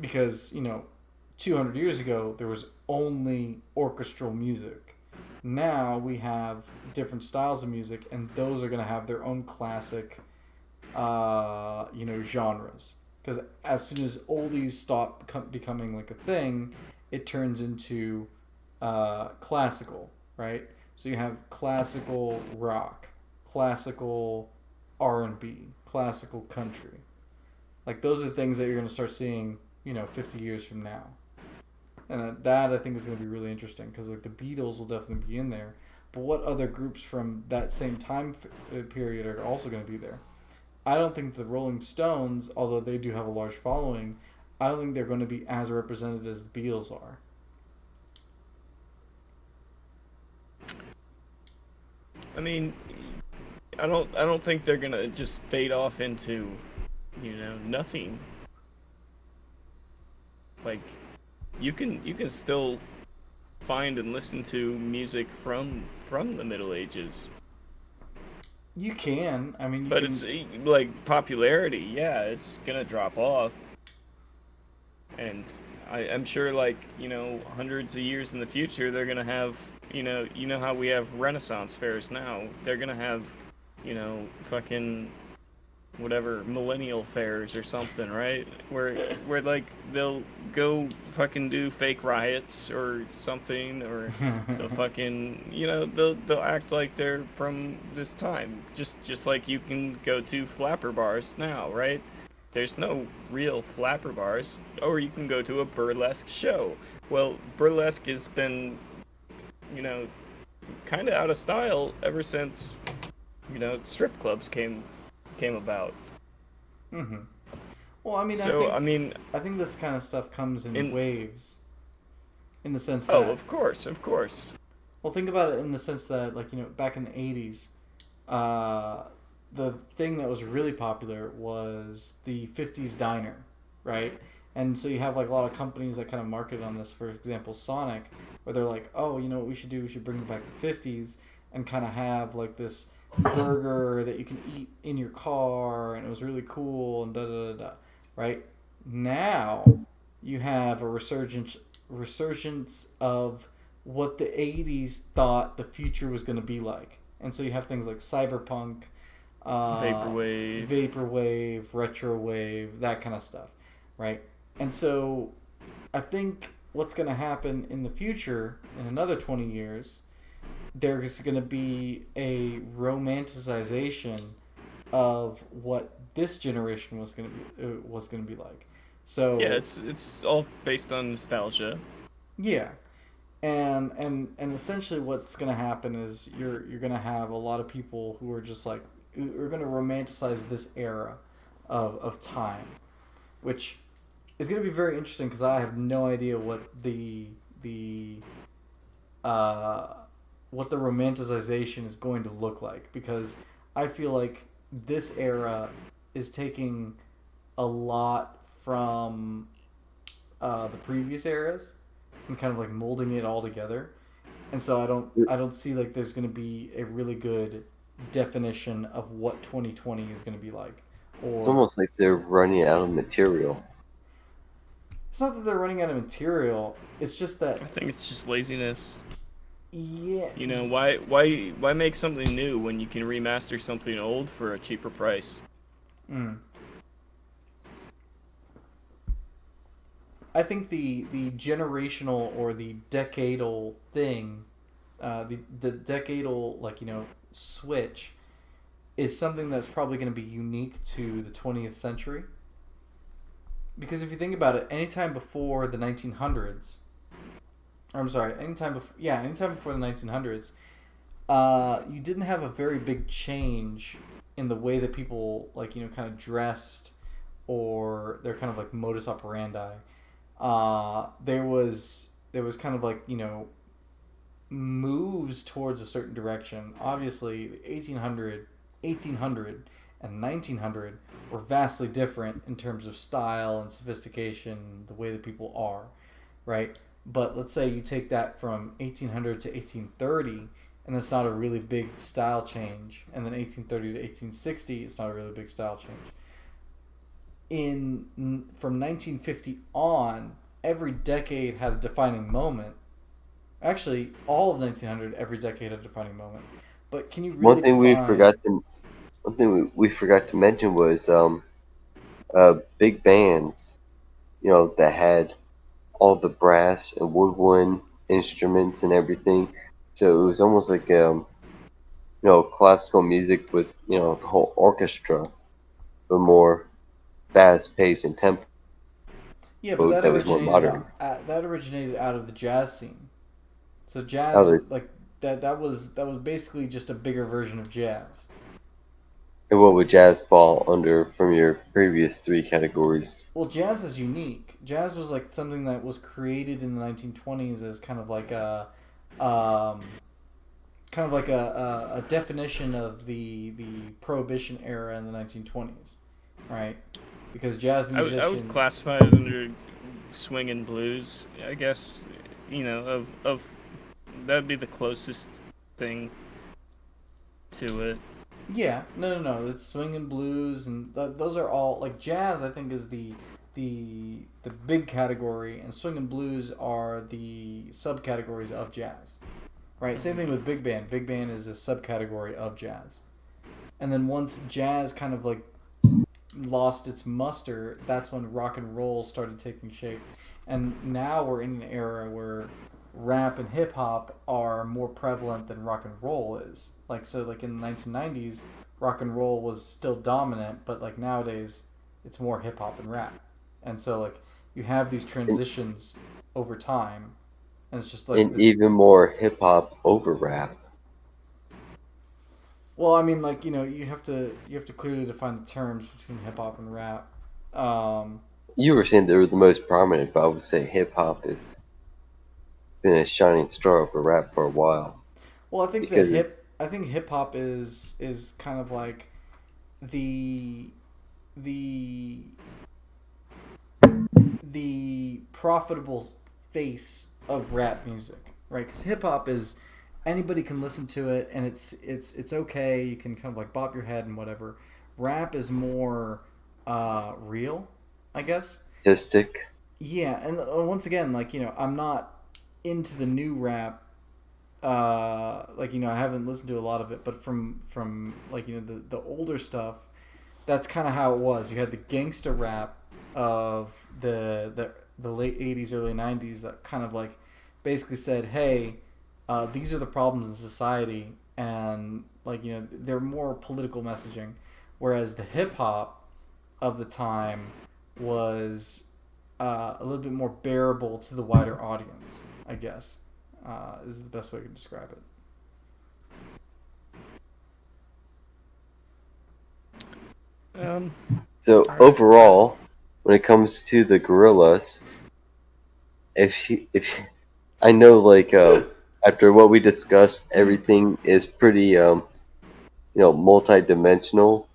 because 200 years ago there was only orchestral music. Now we have different styles of music, and those are going to have their own classic genres, because as soon as oldies stop becoming like a thing, it turns into classical, right? So you have classical rock, classical R&B, classical country. Like those are things that you're going to start seeing 50 years from now. And that I think is going to be really interesting because like the Beatles will definitely be in there, but what other groups from that same time period are also going to be there? I don't think the Rolling Stones, although they do have a large following, I don't think they're going to be as represented as the Beatles are. I mean, I don't think they're gonna just fade off into, nothing. Like, you can still find and listen to music from the Middle Ages. You can. I mean, you But can. it's like popularity, yeah, it's gonna drop off. And I'm sure, like, hundreds of years in the future, they're gonna have, you know how we have Renaissance fairs now. They're gonna have, fucking whatever millennial fairs or something, right? Where like they'll go fucking do fake riots or something, or they'll fucking they'll act like they're from this time. Just like you can go to flapper bars now, right? There's no real flapper bars, or you can go to a burlesque show. Well, burlesque has been, you know, kind of out of style ever since, strip clubs came about. hmm Well, I mean, So, I mean, I think this kind of stuff comes in in waves, in the sense oh, that, of course, of course. well, think about it in the sense that, like, back in the '80s, uh, the thing that was really popular was the '50s diner, right? And so you have like a lot of companies that kind of market on this. For example, Sonic, where they're like, oh, you know what we should do? We should bring back the '50s and kind of have like this burger that you can eat in your car, and it was really cool and da da da da. Right now, you have a resurgence of what the '80s thought the future was going to be like, and so you have things like cyberpunk, uh, Vaporwave. vaporwave, retrowave, that kind of stuff, right? And so I think what's going to happen in the future, in another 20 years, there's going to be a romanticization of what this generation was going to be like. Yeah, So it's all based on nostalgia. yeah, and essentially what's going to happen is you're going to have a lot of people who are just like who are going to romanticize this era of time, which is going to be very interesting because I have no idea the uh, what the romanticization is going to look like, because I feel like this era is taking a lot from the previous eras and kind of like molding it all together. And so I don't see like there's going to be a really good definition of what 2020 is going to be like. It's Or almost like they're running out of material. it's not that they're running out of material. It's just that I think it's just laziness. yeah, Why make something new when you can remaster something old for a cheaper price? mm. I think the generational or the decadal thing, the decadal like switch is something that's probably going to be unique to the 20th century. Because if you think about it, anytime before the 1900s, or I'm sorry, anytime before the 1900s, you didn't have a very big change in the way that people like kind of dressed or their kind of like modus operandi. There was kind of like moves towards a certain direction. Obviously, 1800 and 1900 were vastly different in terms of style and sophistication, the way that people are, right? But let's say you take that from 1800 to 1830, and that's not a really big style change, and then 1830 to 1860, it's not a really big style change. From 1950 on, every decade had a defining moment. Actually, all of 1900, every decade had a defining moment. But can you One really thing we define? forgot to one thing we forgot to mention was big bands, that had all the brass and woodwind instruments and everything. So it was almost like classical music with the whole orchestra, but more fast paced and tempo Yeah, but that was more modern. that originated out of the jazz scene. So jazz, Other like that was basically just a bigger version of jazz. And what would jazz fall under from your previous three categories? Well, jazz is unique. Jazz was like something that was created in the 1920s as um, kind of like a definition of the Prohibition era in the 1920s, right? Because jazz I would musicians, classify it under swing and blues, I guess. You know, of that'd be the closest thing to it. yeah, no, it's swing and blues, and those are all like jazz. I think is the big category, and swing and blues are the subcategories of jazz. Right. Same thing with big band. Big band is a subcategory of jazz. And then once jazz kind of like lost its muster, that's when rock and roll started taking shape. And now we're in an era where rap and hip hop are more prevalent than rock and roll is. Like so like in the 1990s, rock and roll was still dominant, but like nowadays it's more hip hop and rap. And so like you have these And, transitions over time, and it's just like and this. even more hip hop over rap. Well, I mean, like you have to clearly define the terms between hip hop and rap. Um, You were saying they were the most prominent, but I would say hip hop has been a shining star over rap for a while well, because it's I think hip hop is kind of like the the the profitable face of rap music, right? Because hip hop is anybody can listen to it, and it's okay. You can kind of like bop your head and whatever. Rap is more real, I guess. artistic. Yeah, and once again, like I'm not into the new rap. Like I haven't listened to a lot of it, but from like the older stuff, that's kind of how it was. You had the gangsta rap of the late '80s, early '90s that kind of like basically said, "Hey, these are the problems in society," and like they're more political messaging, whereas the hip hop of the time was a little bit more bearable to the wider audience, I guess, is the best way to describe it. Um, So all right. overall, when it comes to the gorillas, if I know like after what we discussed, everything is pretty multi-dimensional.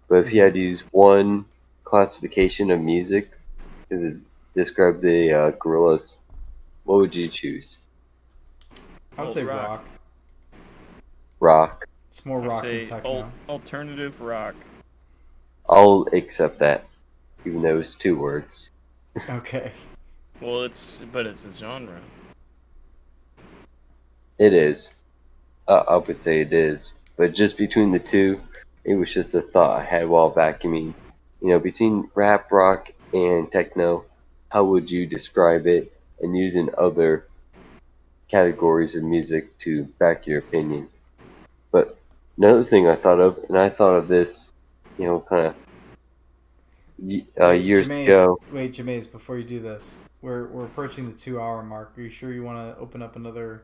But if you Mm-hmm. had to use one classification of music to describe the gorillas, what would you choose? I would Alt say rock. rock. Rock. It's more I rock than say techno. alternative rock. I'll accept that, even though it's two words. Okay. Well, it's a genre. It is. I would say it is. But just between the two, it was just a thought I had while vacuuming. Between rap, rock, and techno, how would you describe it? And using other categories of music to back your opinion. But another thing I thought of, and I thought of this, kind of Wait, years ago. Jameis, before you do this, we're approaching the 2 hour mark. Are you sure you want to open up another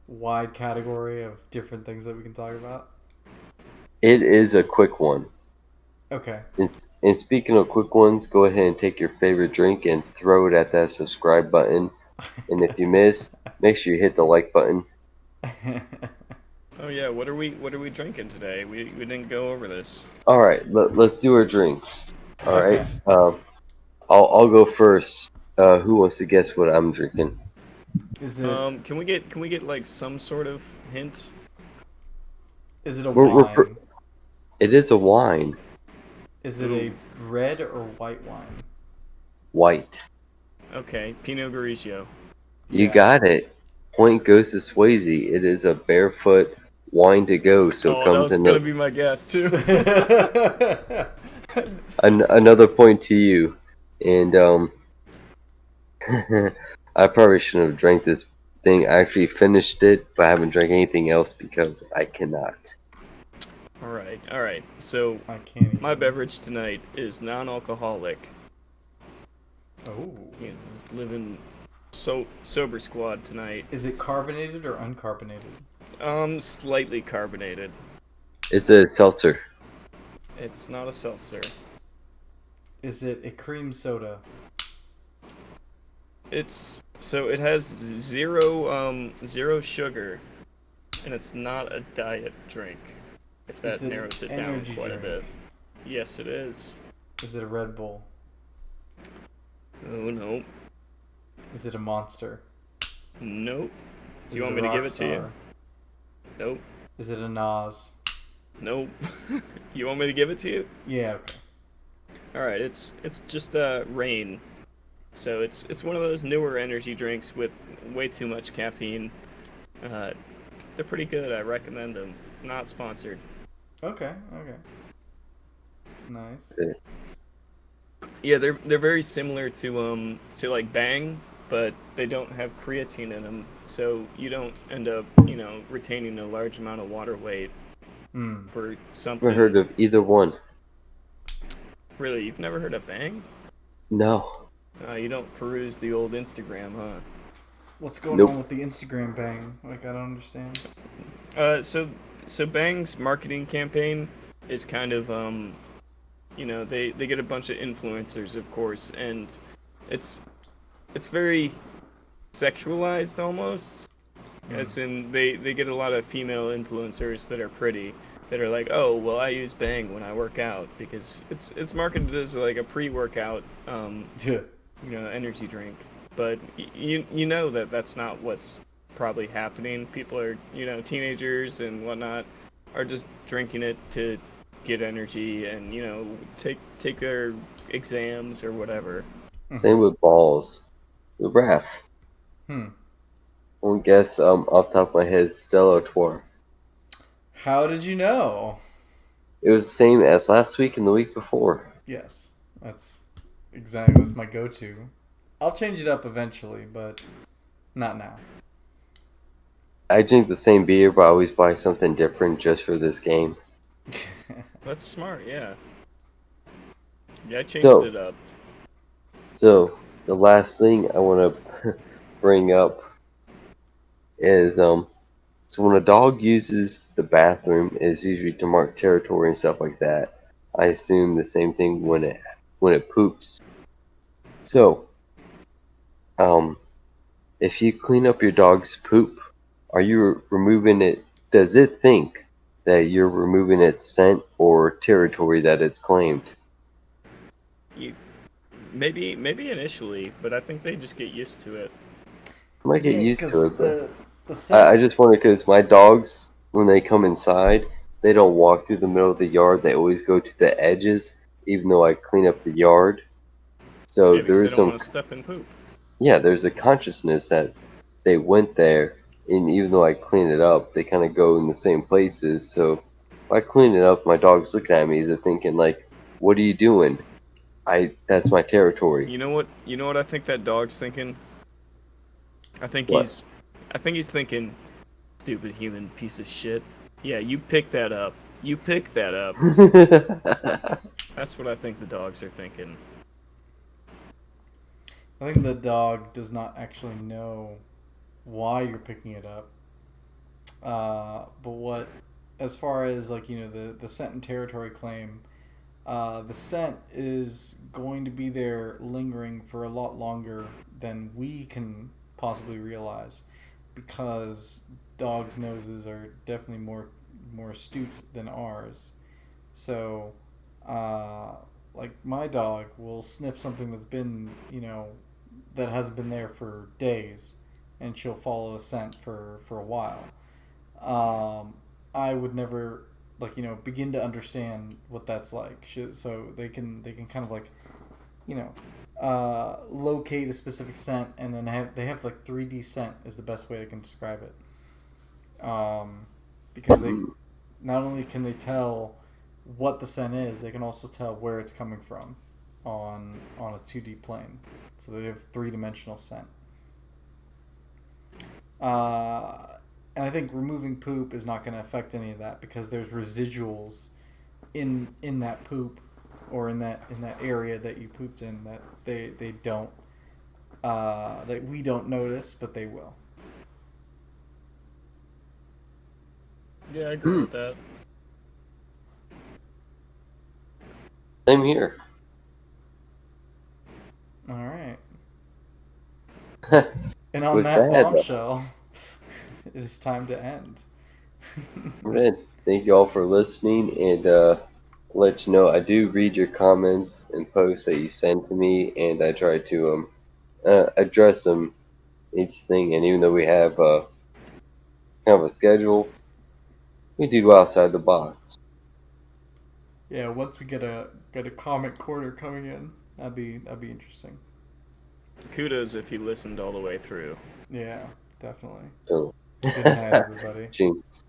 wide category of different things that we can talk about? It is a quick one. Okay. And speaking of quick ones, go ahead and take your favorite drink and throw it at that subscribe button. And if you miss, make sure you hit the like button. Oh yeah, what are we drinking today? We didn't go over this. All right, let's do our drinks. All right. Okay. I'll go first. Who wants to guess what I'm drinking? Is it Can we get like some sort of hint? is it a We're wine? it is a wine, Is it a Ooh, red or white wine? white. okay, Pinot Grigio. You Yeah. got it. Point goes to Swayze. It is a barefoot wine to go. So it Oh, that comes was in gonna be my guess too. another point to you. And I probably shouldn't have drank this thing. I actually finished it, but I haven't drank anything else because I cannot. All right. So I can't my even. beverage tonight is non-alcoholic. Oh. You know, living sober squad tonight. Is it carbonated or uncarbonated? Slightly carbonated. It's a seltzer. It's not a seltzer. Is it a cream soda? It has zero sugar, and it's not a diet drink. If Is that it an narrows it down energy quite a drink? bit. Yes, it is. Is it a Red Bull? Oh no, Is it a Monster? nope. Do Is you it want a me to give it to you? Rockstar? Nope, Is it a Nas? nope. You want me to give it to you? Yeah, okay. All right, it's just rain. So it's one of those newer energy drinks with way too much caffeine. Uh, they're pretty good. I recommend them. Not sponsored. Okay, okay. Nice. Yeah, they're very similar to like Bang, but they don't have creatine in them, so you don't end up retaining a large amount of water weight Hmm. for Never heard something. of either one. Really, you've never heard of Bang? No. You don't peruse the old Instagram, huh? What's going on Nope. with the Instagram bang? Like, I don't understand. Uh, so so Bang's marketing campaign is kind of they get a bunch of influencers, of course, and it's it's very sexualized almost. Hmm. As in, they get a lot of female influencers that are pretty, that are like, oh, well, I use Bang when I work out because it's marketed as like a pre-workout, Yeah. energy drink. But you know that that's not what's probably happening. People are, teenagers and whatnot, are just drinking it to get energy and take their exams or whatever. Same with balls. The ref. Hmm. One guess off the top of my head, Stella Artois. How did you know? It was the same as last week and the week before. Yes, that's my go-to. I'll change it up eventually, but not now. I drink the same beer, but I always buy something different just for this game. That's smart, yeah. Yeah, I changed So, it up. so the last thing I want to bring up is so when a dog uses the bathroom, it's usually to mark territory and stuff like that. I assume the same thing when it poops. So, um, if you clean up your dog's poop, are you removing it? Does it think that you're removing its scent or territory that it's claimed? You maybe initially, but I think they just get used to it. I might get Yeah, used to because it, but the I scent. just wonder because my dogs, when they come inside, they don't walk through the middle of the yard. They always go to the edges, even though I clean up the yard. So Yeah, because there they is don't some, want to step in poop. yeah, there's a consciousness that they went there, and even though I clean it up, they kind of go in the same places. So if I clean it up, my dog's looking at me, is it thinking like, "What are you doing? That's my territory." You know what I think that dog's thinking? I think What? he's I think he's thinking, stupid human piece of shit. Yeah, you pick that up. You pick that up. That's what I think the dogs are thinking. I think the dog does not actually know why you're picking it up. But what, as far as like the scent and territory claim, the scent is going to be there lingering for a lot longer than we can possibly realize, because dogs' noses are definitely more astute than ours. So, uh, like my dog will sniff something that's been that hasn't been there for days, and she'll follow a scent for a while. I would never begin to understand what that's like. So they can kind of like you know locate a specific scent, and then they have like 3D scent is the best way I can describe it. Because they not only can they tell what the scent is, they can also tell where it's coming from on a 2D plane. So they have three-dimensional scent. Uh, and I think removing poop is not going to affect any of that, because there's residuals in that poop, or in that area that you pooped in, that they don't that we don't notice, but they will. Yeah, I agree Hmm. with that. Same here. All right. And on With that that, bombshell, it's time to end. man, thank you all for listening, and let you know I do read your comments and posts that you send to me, and I try to address them each thing. And even though we have kind of a schedule, we do go outside the box. Yeah, once we get a comment quarter coming in, that'd be interesting. Kudos if you listened all the way through. Yeah, definitely. So, Good night, everybody. jinx.